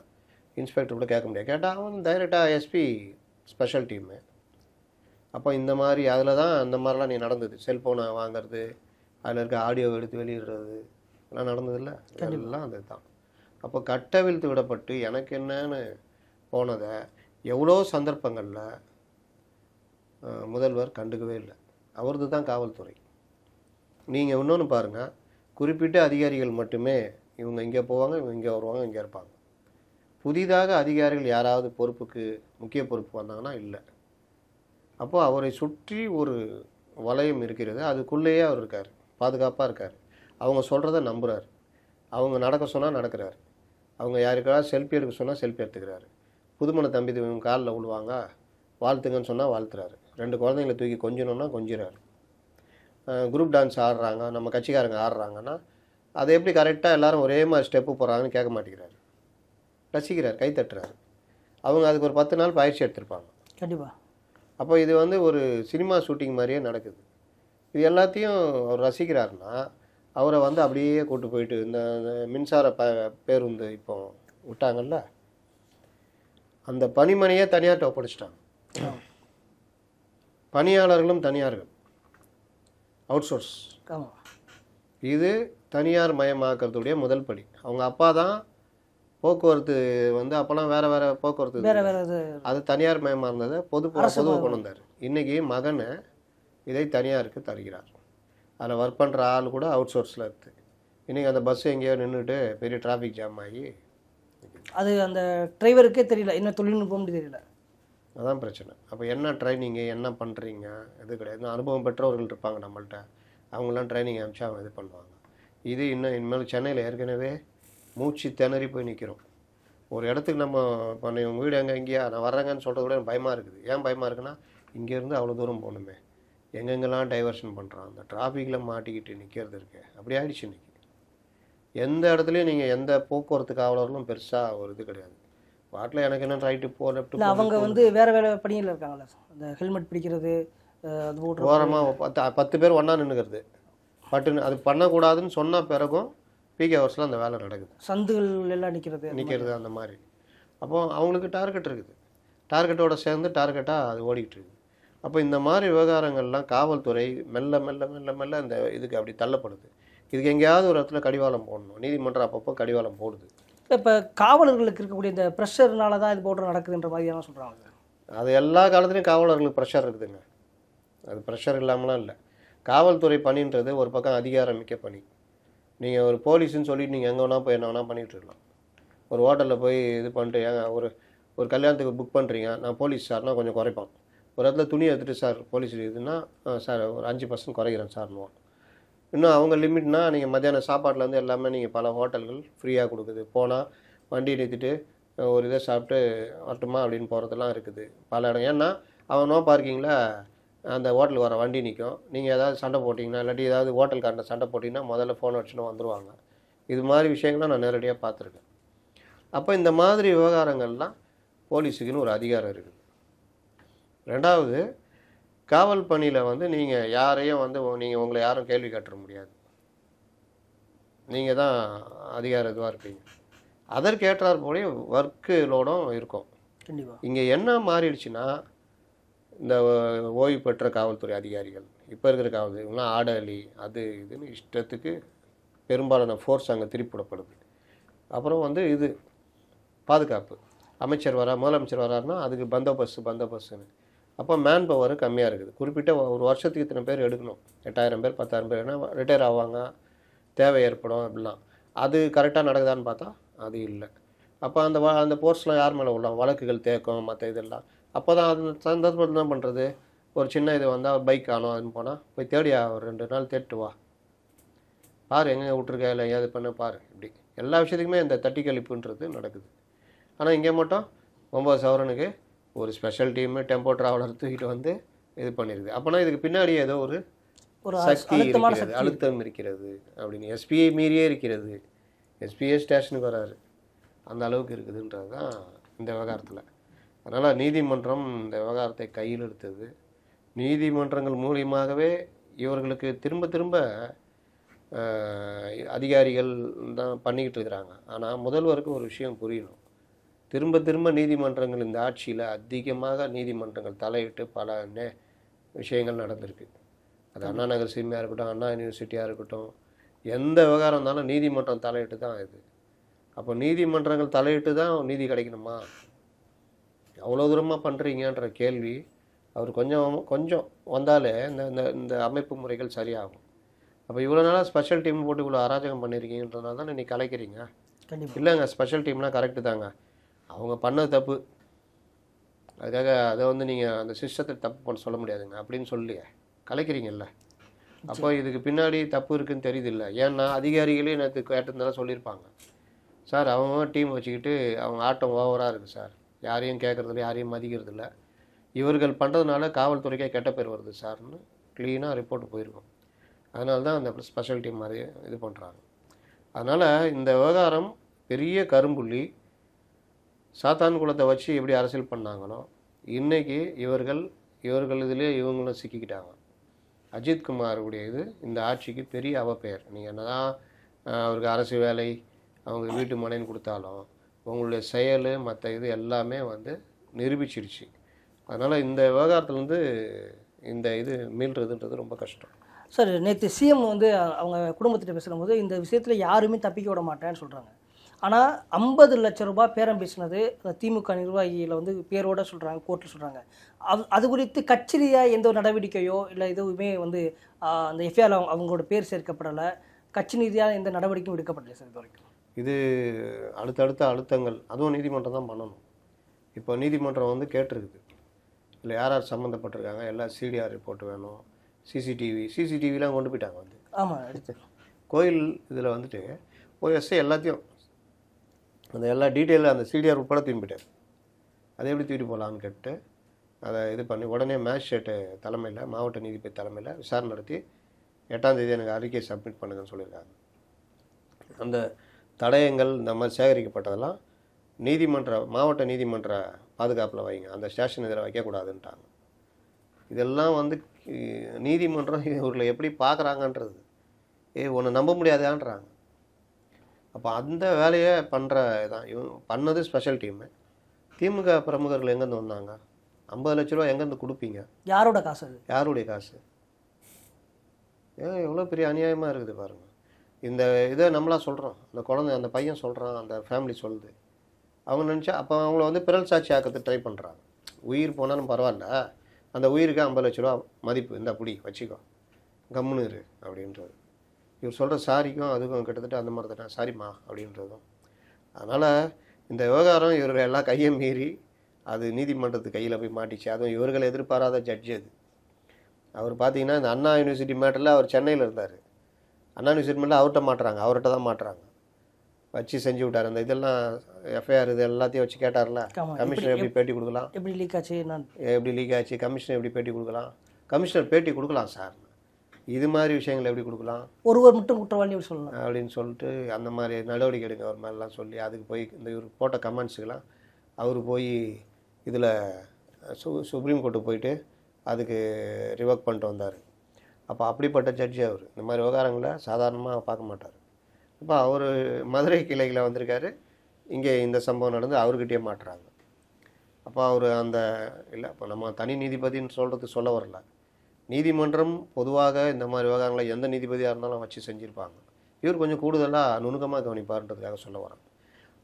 Speaker 1: இன்ஸ்பெக்டர் கூட கேட்க முடியாது, கேட்டால் அவன் டைரெக்டாக எஸ்பி ஸ்பெஷல் டீமு. அப்போ இந்த மாதிரி அதில் தான் அந்த மாதிரிலாம் நீ நடந்தது, செல்ஃபோனை வாங்கிறது, அதில் இருக்க ஆடியோ எடுத்து வெளியிடுறது எல்லாம் நடந்ததில்ல, எல்லாம் அது தான். அப்போ கட்டவிழ்த்து விடப்பட்டு எனக்கு என்னன்னு போனதை எவ்வளோ சந்தர்ப்பங்களில் முதல்வர் கண்டுக்கவே இல்லை. அவரது தான் காவல்துறை. நீங்கள் இன்னொன்று பாருங்கள், குறிப்பிட்ட அதிகாரிகள் மட்டுமே இவங்க இங்கே போவாங்க, இவங்க இங்கே வருவாங்க, இங்கே இருப்பாங்க. புதிதாக அதிகாரிகள் யாராவது பொறுப்புக்கு முக்கிய பொறுப்பு வந்தாங்கன்னா இல்லை. அப்போது அவரை சுற்றி ஒரு வளையம் இருக்கிறது, அதுக்குள்ளேயே அவர் இருக்கார், பாதுகாப்பாக இருக்கார். அவங்க சொல்கிறத நம்புகிறார், அவங்க நடக்க சொன்னால் நடக்கிறார், அவங்க யாருக்காவது செல்ஃபி எடுக்க சொன்னால் செல்ஃபி எடுத்துக்கிறாரு. புதுமண தம்பி இவங்க காலில் விழுவாங்க, வாழ்த்துங்கன்னு சொன்னால் வாழ்த்துறாரு. 2 குழந்தைங்களை தூக்கி கொஞ்சணுன்னா கொஞ்சிறாரு. குரூப் டான்ஸ் ஆடுறாங்க, நம்ம கட்சிக்காரங்க ஆடுறாங்கன்னா அதை எப்படி கரெக்டாக எல்லாரும் ஒரே மாதிரி ஸ்டெப்பு போடுறாங்கன்னு கேட்க மாட்டேங்கிறாரு, ரசிக்கிறார், கை தட்டுறாரு. அவங்க அதுக்கு ஒரு 10 நாள் பயிற்சி எடுத்திருப்பாங்க
Speaker 2: கண்டிப்பாக.
Speaker 1: அப்போ இது வந்து ஒரு சினிமா ஷூட்டிங் மாதிரியே நடக்குது. இது எல்லாத்தையும் அவர் ரசிக்கிறாருன்னா அவரை வந்து அப்படியே கூட்டு போயிட்டு இந்த மின்சார பேருந்து இப்போ விட்டாங்கல்ல, அந்த பணிமனையே தனியார்கிட்ட ஒப்படைச்சிட்டாங்க. பணியாளர்களும் தனியார்கள், அவுட் சோர்ஸ். இது தனியார் மயமாக்கிறதுடைய முதல் படி. அவங்க அப்பா தான் போக்குவரத்து வந்து அப்போலாம் வேறு வேறு போக்குவரத்து, அது தனியார் மயமாக இருந்தது, பொதுவாக கொண்டு வந்தார். இன்றைக்கி மகனை இதை தனியாருக்கு தருகிறார். அதில் ஒர்க் பண்ணுற ஆள் கூட அவுட் சோர்ஸில் இருக்குது. இன்றைக்கி அந்த பஸ் எங்கேயோ நின்றுட்டு பெரிய டிராஃபிக் ஜாம் ஆகி
Speaker 2: அது அந்த டிரைவருக்கே தெரியல, என்ன தொழில்நுட்பம்னு தெரியல.
Speaker 1: அதான் பிரச்சனை. அப்போ என்ன ட்ரைனிங்கு, என்ன பண்ணுறீங்க, இது கிடையாது. அனுபவம் பெற்றவர்கள் இருப்பாங்க நம்மள்கிட்ட, அவங்களாம் ட்ரைனிங் அனுப்பிச்சா அவங்க இது பண்ணுவாங்க. இது இன்னும் இனிமேல் சென்னையில் ஏற்கனவே மூச்சு திணறி போய் நிற்கிறோம். ஒரு இடத்துக்கு நம்ம இப்போ உங்கள் வீடு எங்கே எங்கேயா நான் வர்றேங்கன்னு சொல்கிறது கூட எனக்கு பயமாக இருக்குது. ஏன் பயமாக இருக்குன்னா, இங்கேருந்து அவ்வளோ தூரம் போகணுமே, எங்கெங்கெல்லாம் டைவர்ஷன் பண்ணுறான், அந்த டிராஃபிக்கில் மாட்டிக்கிட்டு நிற்கிறது இருக்கு. அப்படி ஆகிடுச்சு இன்றைக்கி. எந்த இடத்துலையும் நீங்கள் எந்த போக்குவரத்து காவலர்களும் பெருசாக ஒரு இது கிடையாது. வாட்டில் எனக்கு என்ன ரைட்டு போ லெஃப்ட்.
Speaker 2: அவங்க வந்து வேறு வேறு பணியில் இருக்காங்களா, அந்த ஹெல்மெட் பிடிக்கிறது, அது
Speaker 1: ஓரமாக 10 பேர் ஒன்றா நின்றுக்கிறது, பட்டுன்னு அது பண்ணக்கூடாதுன்னு சொன்ன பிறகும் பீக் ஹவர்ஸில் அந்த வேலை நடக்குது.
Speaker 2: சந்துகள் எல்லாம் நிற்கிறது
Speaker 1: அந்த மாதிரி. அப்போது அவங்களுக்கு டார்கெட் இருக்குது, டார்கெட்டோடு சேர்ந்து டார்கெட்டாக அது ஓடிக்கிட்டு இருக்குது. அப்போ இந்த மாதிரி விவகாரங்கள்லாம் காவல்துறை மெல்ல மெல்ல மெல்ல மெல்ல இந்த இதுக்கு அப்படி தள்ளப்படுது. இதுக்கு எங்கேயாவது ஒரு இடத்துல கடிவாளம் போடணும். நீதிமன்றம் அப்பப்போ கடிவாளம் போடுது.
Speaker 2: இப்போ காவலர்களுக்கு இருக்கக்கூடிய இந்த ப்ரெஷர்னால தான் இது போன்ற நடக்குதுன்ற மாதிரியான சொல்கிறாங்க.
Speaker 1: அது எல்லா காலத்துலேயும் காவலர்களுக்கு ப்ரெஷர் இருக்குதுங்க. அது ப்ரெஷர் இல்லாமலாம் இல்லை. காவல்துறை பணின்றது ஒரு பக்கம் அதிகாரமிக்க பணி. நீங்கள் ஒரு போலீஸ்ன்னு சொல்லிட்டு நீங்கள் எங்கே வேணால் போய் என்ன வேணால் பண்ணிகிட்டு இருக்கலாம். ஒரு ஹோட்டலில் போய் இது பண்ணிட்டு ஏங்க ஒரு கல்யாணத்துக்கு புக் பண்ணுறீங்க, நான் போலீஸ் சார்னா கொஞ்சம் குறைப்பான். ஒரு இடத்துல துணி எடுத்துகிட்டு சார் போலீஸ் இதுன்னா சார் ஒரு 5% குறைக்கிறேன் சார்னுவான். இன்னும் அவங்க லிமிட்னா நீங்கள் மத்தியானம் சாப்பாட்டிலேருந்து எல்லாமே நீங்கள் பல ஹோட்டல்கள் ஃப்ரீயாக கொடுக்குது. போனால் வண்டி நிறுத்திட்டு ஒரு இதை சாப்பிட்டு வரட்டுமா அப்படின்னு போகிறதெல்லாம் இருக்குது பல இடம். ஏன்னா அவன் நோ பார்க்கிங்கில் அந்த ஹோட்டலுக்கு வர வண்டி நிற்கும். நீங்கள் ஏதாவது சண்டை போட்டிங்கன்னா, இல்லாட்டி ஏதாவது ஹோட்டல்காரனை சண்டை போட்டிங்கன்னா முதல்ல ஃபோன் அடிச்சுன்னு வந்துடுவாங்க. இது மாதிரி விஷயங்கள்லாம் நான் நேரடியாக பார்த்துருக்கேன். அப்போ இந்த மாதிரி விவகாரங்கள்லாம் போலீஸுக்குன்னு ஒரு அதிகாரம் இருக்குது. ரெண்டாவது, காவல் பணியில் வந்து நீங்கள் யாரையும் வந்து உங்களை யாரும் கேள்வி கேட்டுற முடியாது. நீங்கள் தான் அதிகார இதுவாக இருப்பீங்க. அதற்கேற்றார் போலே ஒர்க்கு லோடும் இருக்கும்.
Speaker 2: கண்டிப்பாக.
Speaker 1: இங்கே என்ன மாறிடுச்சுன்னா, இந்த ஓய்வு பெற்ற காவல்துறை அதிகாரிகள் இப்போ இருக்கிற காவல்துறை இவங்களாம் ஆடலி அது இதுன்னு இஷ்டத்துக்கு பெரும்பாலான ஃபோர்ஸ் அங்கே திருப்பிவிடப்படுது. அப்புறம் வந்து இது பாதுகாப்பு, அமைச்சர் முதலமைச்சர் வராருன்னா அதுக்கு பந்தோபஸ்துன்னு. அப்போ மேன் பவர் கம்மியாக இருக்குது. குறிப்பிட்ட ஒரு வருஷத்துக்கு இத்தனை பேர் எடுக்கணும், 8000 பேர் 10,000 பேர், ஏன்னா ரிட்டையர் ஆவாங்க, தேவை ஏற்படும் அப்படிலாம். அது கரெக்டாக நடக்குதான்னு பார்த்தா அது இல்லை. அப்போ அந்த போர்ஸ்லாம் யார் மேலே விடலாம், வழக்குகள் தேக்கம் மற்ற இதெல்லாம். அப்போ தான் அது சந்தர்ப்பத்தில் என்ன பண்ணுறது, ஒரு சின்ன இது வந்தால் பைக் காணும் அதுன்னு போனால் போய் தேடியா ஒரு 2 நாள் தேடிட்டு வா, பாரு எங்கே விட்ருக்க இல்லை ஏது பண்ண பாரு. இப்படி எல்லா விஷயத்துக்குமே இந்த தட்டி கழிப்புன்றது நடக்குது. ஆனால் இங்கே மட்டும் 9 சவரனுக்கு ஒரு ஸ்பெஷல் டீமு டெம்போ ட்ராவலர் தூக்கிட்டு வந்து இது பண்ணியிருக்குது. அப்போனா இதுக்கு பின்னாடி ஏதோ ஒரு
Speaker 2: ஒரு
Speaker 1: சக்தி
Speaker 2: அழுத்தமான
Speaker 1: இருக்கிறது,
Speaker 2: சக்தி
Speaker 1: அழுத்தம் இருக்கிறது அப்படின்னு. எஸ்பிஐ மீறியே இருக்கிறது, எஸ்பிஐ ஸ்டேஷனுக்கு வராரு, அந்த அளவுக்கு இருக்குதுன்றது தான் இந்த விவகாரத்தில். அதனால் நீதிமன்றம் இந்த விவகாரத்தை கையில் எடுத்தது. நீதிமன்றங்கள் மூலியமாகவே இவர்களுக்கு திரும்ப திரும்ப அதிகாரிகள் தான் பண்ணிக்கிட்டு இருக்கிறாங்க. ஆனால் முதல்வருக்கு ஒரு விஷயம் புரியணும். திரும்ப திரும்ப நீதிமன்றங்கள் இந்த ஆட்சியில் அதிகமாக நீதிமன்றங்கள் தலையிட்டு பல விஷயங்கள் நடந்திருக்கு. அது அண்ணா நகர் சீமையாக இருக்கட்டும், அண்ணா யூனிவர்சிட்டியாக இருக்கட்டும், எந்த விவகாரம் இருந்தாலும் நீதிமன்றம் தலையிட்டு தான் இது. அப்போ நீதிமன்றங்கள் தலையிட்டு தான் நீதி கிடைக்கணுமா? அவ்வளோ தூரமாக பண்ணுறீங்கன்ற கேள்வி அவர் கொஞ்சம் கொஞ்சம் வந்தாலே இந்த இந்த இந்த அமைப்பு முறைகள் சரியாகும். அப்போ இவ்வளோ நாளாக ஸ்பெஷல் டீம் போட்டு இவ்வளோ அராஜகம் பண்ணியிருக்கீங்கன்றதுனால தான் நீங்கள் கலைக்கிறீங்க.
Speaker 2: கண்டிப்பாக
Speaker 1: இல்லைங்க, ஸ்பெஷல் டீம்லாம் கரெக்டு தாங்க, அவங்க பண்ணது தப்பு, அதுக்காக அதை வந்து நீங்கள் அந்த சிஸ்டத்தை தப்பு பண்ண சொல்ல முடியாதுங்க அப்படின்னு சொல்லி கலைக்கிறீங்கல்ல. அப்போ இதுக்கு பின்னாடி தப்பு இருக்குதுன்னு தெரியுது இல்லை? ஏன்னா அதிகாரிகளே எனக்கு கேட்டிருந்தாலும் சொல்லியிருப்பாங்க, சார் அவங்க டீம் வச்சுக்கிட்டு அவங்க ஆட்டம் ஓவராக இருக்குது சார், யாரையும் கேட்குறதில்ல, யாரையும் மதிக்கிறதில்ல, இவர்கள் பண்ணுறதுனால காவல்துறைக்கே கெட்ட பேர் வருது சார்னு க்ளீனாக ரிப்போர்ட் போயிருக்கும். அதனால தான் அந்த ஸ்பெஷல் டீம் மாதிரி இது பண்ணுறாங்க. அதனால் இந்த விவகாரம் பெரிய கரும்புள்ளி. சாத்தான் குலத்தை வச்சு எப்படி அரசியல் பண்ணாங்களோ இன்றைக்கி இவர்கள் இதிலே இவங்களும் சிக்கிக்கிட்டாங்க. அஜித்குமாருடைய இது இந்த ஆட்சிக்கு பெரிய அவப்பெயர். நீங்கள் என்ன தான் அவருக்கு அரசு வேலை, அவங்க வீட்டு மனைன்னு கொடுத்தாலும் உங்களுடைய செயல் மற்ற இது எல்லாமே வந்து நிரூபிச்சிருச்சு. அதனால் இந்த விவகாரத்துலேருந்து இந்த இது மீள்றதுன்றது ரொம்ப கஷ்டம்.
Speaker 2: சார், நேற்று சிஎம் வந்து அவங்க குடும்பத்திட்ட பேசும்போது இந்த விஷயத்தில் யாருமே தப்பிக்க விட மாட்டேன்னு சொல்கிறாங்க. ஆனால் 50 லட்சம் ரூபாய் பேரம் பேசினது அந்த திமுக நிர்வாகிகளை வந்து பேரோட சொல்கிறாங்க, கோர்ட்டில் சொல்கிறாங்க. அது குறித்து கட்சியாக எந்த ஒரு நடவடிக்கையோ இல்லை எதுவுமே வந்து அந்த எஃப்ஐஆர் அவங்களோட பேர் சேர்க்கப்படலை, கட்சி ரீதியாக எந்த நடவடிக்கையும் எடுக்கப்படலை சார் இது வரைக்கும்.
Speaker 1: இது அடுத்தடுத்த அழுத்தங்கள், அதுவும் நீதிமன்றம் தான் பண்ணணும். இப்போ நீதிமன்றம் வந்து கேட்டிருக்குது, இல்லை யார் யார் சம்மந்தப்பட்டிருக்காங்க, எல்லாம் சிடிஆர் ரிப்போர்ட் வேணும், சிசிடிவிலாம் கொண்டு போயிட்டாங்க வந்து.
Speaker 2: ஆமாம், எடுத்து
Speaker 1: கோயில் இதில் வந்துட்டு எஸ்ஐ எல்லாத்தையும் அந்த எல்லா டீட்டெயிலும் அந்த சிடிஆர் உட்பட தூக்கிட்டார். அதை எப்படி தூக்கிட்டு போகலான்னு கேட்டு அதை இது பண்ணி உடனே மேஜிஸ்ட்ரேட்டு தலைமையில், மாவட்ட நீதிபதி தலைமையில் விசாரணை நடத்தி 8ஆம் தேதி எனக்கு அறிக்கை சப்மிட் பண்ணுங்கன்னு சொல்லியிருக்காங்க. அந்த தடயங்கள் இந்த மாதிரி சேகரிக்கப்பட்டதெல்லாம் மாவட்ட நீதிமன்ற பாதுகாப்பில் வைங்க, அந்த ஸ்டேஷன் இதில் வைக்கக்கூடாதுன்ட்டாங்க. இதெல்லாம் வந்து நீதிமன்றம் இவர்களை எப்படி பார்க்குறாங்கன்றது ஒன்று நம்ப முடியாதான்றாங்க. அப்போ அந்த வேலையை பண்ணுற தான் இவங்க பண்ணது ஸ்பெஷல் டீமு. திமுக பிரமுகர்கள் எங்கேருந்து வந்தாங்க? 50 லட்ச ரூபா எங்கேருந்து கொடுப்பீங்க?
Speaker 2: யாரோட காசு அது?
Speaker 1: யாருடைய காசு? எவ்வளோ பெரிய அநியாயமாக இருக்குது பாருங்கள். இந்த இதை நம்மளா சொல்கிறோம், அந்த குழந்தை அந்த பையன் சொல்கிறான், அந்த ஃபேமிலி சொல்லுது. அவங்க நினச்சா அப்போ அவங்கள வந்து பிறல் சாட்சி ஆக்கிறதுக்கு ட்ரை பண்ணுறாங்க. உயிர் போனாலும் பரவாயில்ல, அந்த உயிருக்கு 50 லட்ச ரூபா மதிப்பு, இந்த அப்படி வச்சுக்கோ, கம்முன்னு இரு அப்படின்றது. இவர் சொல்கிற சாரிக்கும் அதுக்கும் கிட்டத்தட்ட அந்த மாதிரி தானே, சாரிம்மா அப்படின்றதும். அதனால் இந்த விவகாரம் இவர்கள் எல்லாம் கையை மீறி அது நீதிமன்றத்து கையில் போய் மாட்டிச்சு. அதுவும் இவர்கள் எதிர்பாராத ஜட்ஜி அது. அவர் பார்த்தீங்கன்னா இந்த அண்ணா யூனிவர்சிட்டி மேட்டரில் அவர் சென்னையில் இருந்தார். அண்ணா யூனிவர்சிட்டி மேட்டரில் அவர்கிட்ட மாட்டுறாங்க, அவர்கிட்ட தான் மாட்டுறாங்க, வச்சு செஞ்சு விட்டார். அந்த இதெல்லாம் எஃப்ஐஆர் இது எல்லாத்தையும் வச்சு கேட்டார்ல, கமிஷனர் எப்படி பேட்டி கொடுக்கலாம்,
Speaker 2: எப்படி லீக் ஆச்சு,
Speaker 1: எப்படி லீக் ஆச்சு, கமிஷனர் எப்படி பேட்டி கொடுக்கலாம், கமிஷனர் பேட்டி கொடுக்கலாம் சார், இது மாதிரி விஷயங்கள் எப்படி கொடுக்கலாம்,
Speaker 2: ஒருவர் மட்டும் குற்றவாளி சொல்லலாம்
Speaker 1: அப்படின்னு சொல்லிட்டு அந்த மாதிரி நடவடிக்கை எடுங்க அவர் மாதிரிலாம் சொல்லி அதுக்கு போய் இந்த இவர் போட்ட கமெண்ட்ஸுக்கெல்லாம் அவர் போய் இதில் சுப்ரீம் கோர்ட்டுக்கு போயிட்டு அதுக்கு ரிவர்க் பண்ணிட்டு வந்தார். அப்போ அப்படிப்பட்ட ஜட்ஜி அவர் இந்த மாதிரி விவகாரங்களை சாதாரணமாக பார்க்க மாட்டார். இப்போ அவர் மதுரை கிளையில் வந்திருக்காரு, இங்கே இந்த சம்பவம் நடந்து அவர்கிட்டயே மாட்டுறாங்க. அப்போ அவர் அந்த இல்லை, இப்போ நம்ம தனி நீதிபதின்னு சொல்ல வரல, நீதிமன்றம் பொதுவாக இந்த மாதிரி விவகாரங்களை எந்த நீதிபதியாக இருந்தாலும் வச்சு செஞ்சுருப்பாங்க. இவர் கொஞ்சம் கூடுதலாக நுணுக்கமாக கவனிப்பார்ன்றதுக்காக சொல்ல வராங்க.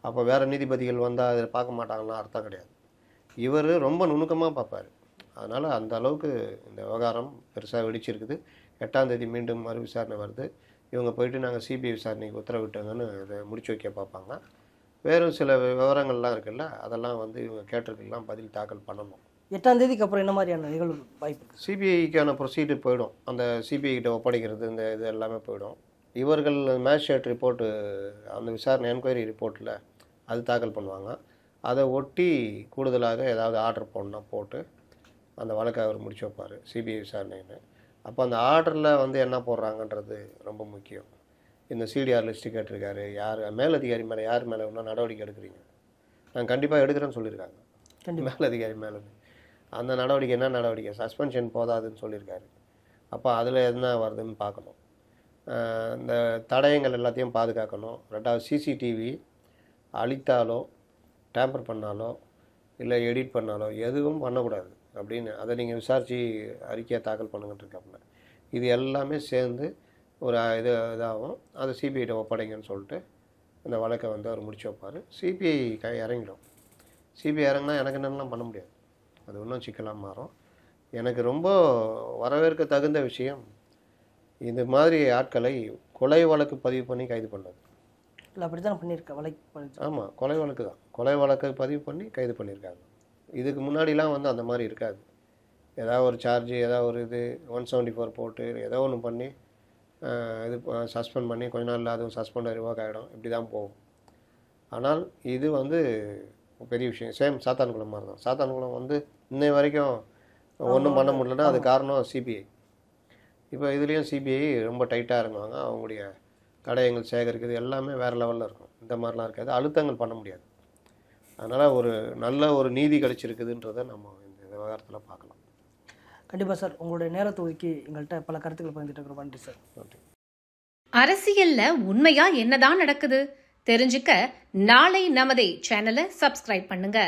Speaker 1: அப்போ வேறு நீதிபதிகள் வந்தால் அதில் பார்க்க மாட்டாங்கன்னா அர்த்தம் கிடையாது. இவர் ரொம்ப நுணுக்கமாக பார்ப்பார். அதனால் அந்த அளவுக்கு இந்த விவகாரம் பெருசாக வெடிச்சிருக்குது. 8ஆம் தேதி மீண்டும் மறு விசாரணை வருது. இவங்க போயிட்டு நாங்கள் சிபிஐ விசாரணைக்கு உத்தரவிட்டோங்கன்னு அதை முடிச்சு வைக்க பார்ப்பாங்க. வேறு சில விவரங்கள்லாம் இருக்குல்ல, அதெல்லாம் வந்து இவங்க கேட்டிருக்கலாம் பதில் தாக்கல் பண்ணணும்.
Speaker 2: 8ஆம் தேதிக்கு அப்புறம் என்ன மாதிரியான நிகழ்வு வாய்ப்பு?
Speaker 1: சிபிஐக்கான ப்ரொசீஜர் போயிடும், அந்த சிபிஐ கிட்ட ஒப்படைக்கிறது இந்த இது எல்லாமே போயிடும். இவர்கள் மேஜிஸ்ட்ரேட் ரிப்போர்ட்டு, அந்த விசாரணை என்கொயரி ரிப்போர்ட்டில் அது தாக்கல் பண்ணுவாங்க. அதை ஒட்டி கூடுதலாக ஏதாவது ஆர்டர் போடணும்னா போட்டு அந்த வழக்கை அவர் முடிச்சு வைப்பார் சிபிஐ விசாரணைன்னு. அப்போ அந்த ஆர்டரில் வந்து என்ன போடுறாங்கன்றது ரொம்ப முக்கியம். இந்த சிடிஆர் லிஸ்ட்டு கேட்டிருக்காரு, யார் மேலதிகாரி மேலே யார் மேலே இன்னும் நடவடிக்கை எடுக்கிறீங்க, நான் கண்டிப்பாக எடுக்கிறேன்னு சொல்லியிருக்காங்க மேலதிகாரி மேலே. அந்த நடவடிக்கை என்ன நடவடிக்கை, சஸ்பென்ஷன் போதாதுன்னு சொல்லியிருக்காரு. அப்போ அதில் என்ன வருதுன்னு பார்க்கணும். இந்த தடயங்கள் எல்லாத்தையும் பாதுகாக்கணும். ரெண்டாவது சிசிடிவி அழித்தாலோ டேம்பர் பண்ணாலோ இல்லை எடிட் பண்ணாலோ எதுவும் பண்ணக்கூடாது அப்படின்னு அதை நீங்கள் விசாரித்து அறிக்கையை தாக்கல் பண்ணுங்கன்றிருக்காப்புல. இது எல்லாமே சேர்ந்து ஒரு இதாகும். அதை சிபிஐட்ட ஒப்படைங்கன்னு சொல்லிட்டு இந்த வழக்கை வந்து அவர் முடிச்சு வைப்பார். சிபிஐ இறங்கிடும். சிபிஐ இறங்கினா எனக்கு என்னென்னலாம் பண்ண முடியாது, அது இன்னும் சிக்கலாக மாறும். எனக்கு ரொம்ப வரவேற்க தகுந்த விஷயம் இந்த மாதிரி ஆட்களை கொலை வழக்கு பதிவு பண்ணி கைது பண்ணது.
Speaker 2: இல்லை அப்படி தான் பண்ணியிருக்கேன்.
Speaker 1: ஆமாம், கொலை வழக்கு தான். கொலை வழக்கை பதிவு பண்ணி கைது பண்ணியிருக்காங்க. இதுக்கு முன்னாடிலாம் வந்து அந்த மாதிரி இருக்காது. ஏதாவது ஒரு சார்ஜ், ஏதாவது ஒரு இது 174 போட்டு ஏதோ ஒன்று பண்ணி இது சஸ்பெண்ட் பண்ணி கொஞ்ச நாளில் அதுவும் சஸ்பெண்ட் ரிவோக் ஆகிடும், இப்படி தான் போகும். ஆனால் இது வந்து பெரிய விஷயம். சேம் சாத்தான்குளம் மாதிரி தான். சாத்தான்குளம் வந்து இன்னை வரைக்கும் ஒன்றும் பண்ண முடியலன்னா அது காரணம் சிபிஐ. இப்போ இதுலேயும் சிபிஐ ரொம்ப டைட்டாக இறங்குவாங்க. அவங்களுடைய தடயங்கள் சேகரிக்கிறது எல்லாமே வேறு லெவலில் இருக்கும். இந்த மாதிரிலாம் இருக்காது, அழுத்தங்கள் பண்ண முடியாது. அதனால் ஒரு நல்ல ஒரு நீதி கிடைச்சிருக்குதுன்றதை நம்ம இந்த விவகாரத்தில் பார்க்கலாம்.
Speaker 2: கண்டிப்பாக சார், உங்களுடைய நேரத்தை ஒதுக்கி எங்கள்கிட்ட பல கருத்துக்கள் பகிர்ந்துட்டு இருக்கிறோம். நன்றி சார்.
Speaker 1: நன்றி.
Speaker 3: அரசியல்ல உண்மையா என்னதான் நடக்குது தெரிஞ்சுக்க நாளை நமதே சேனலை சப்ஸ்கிரைப் பண்ணுங்க.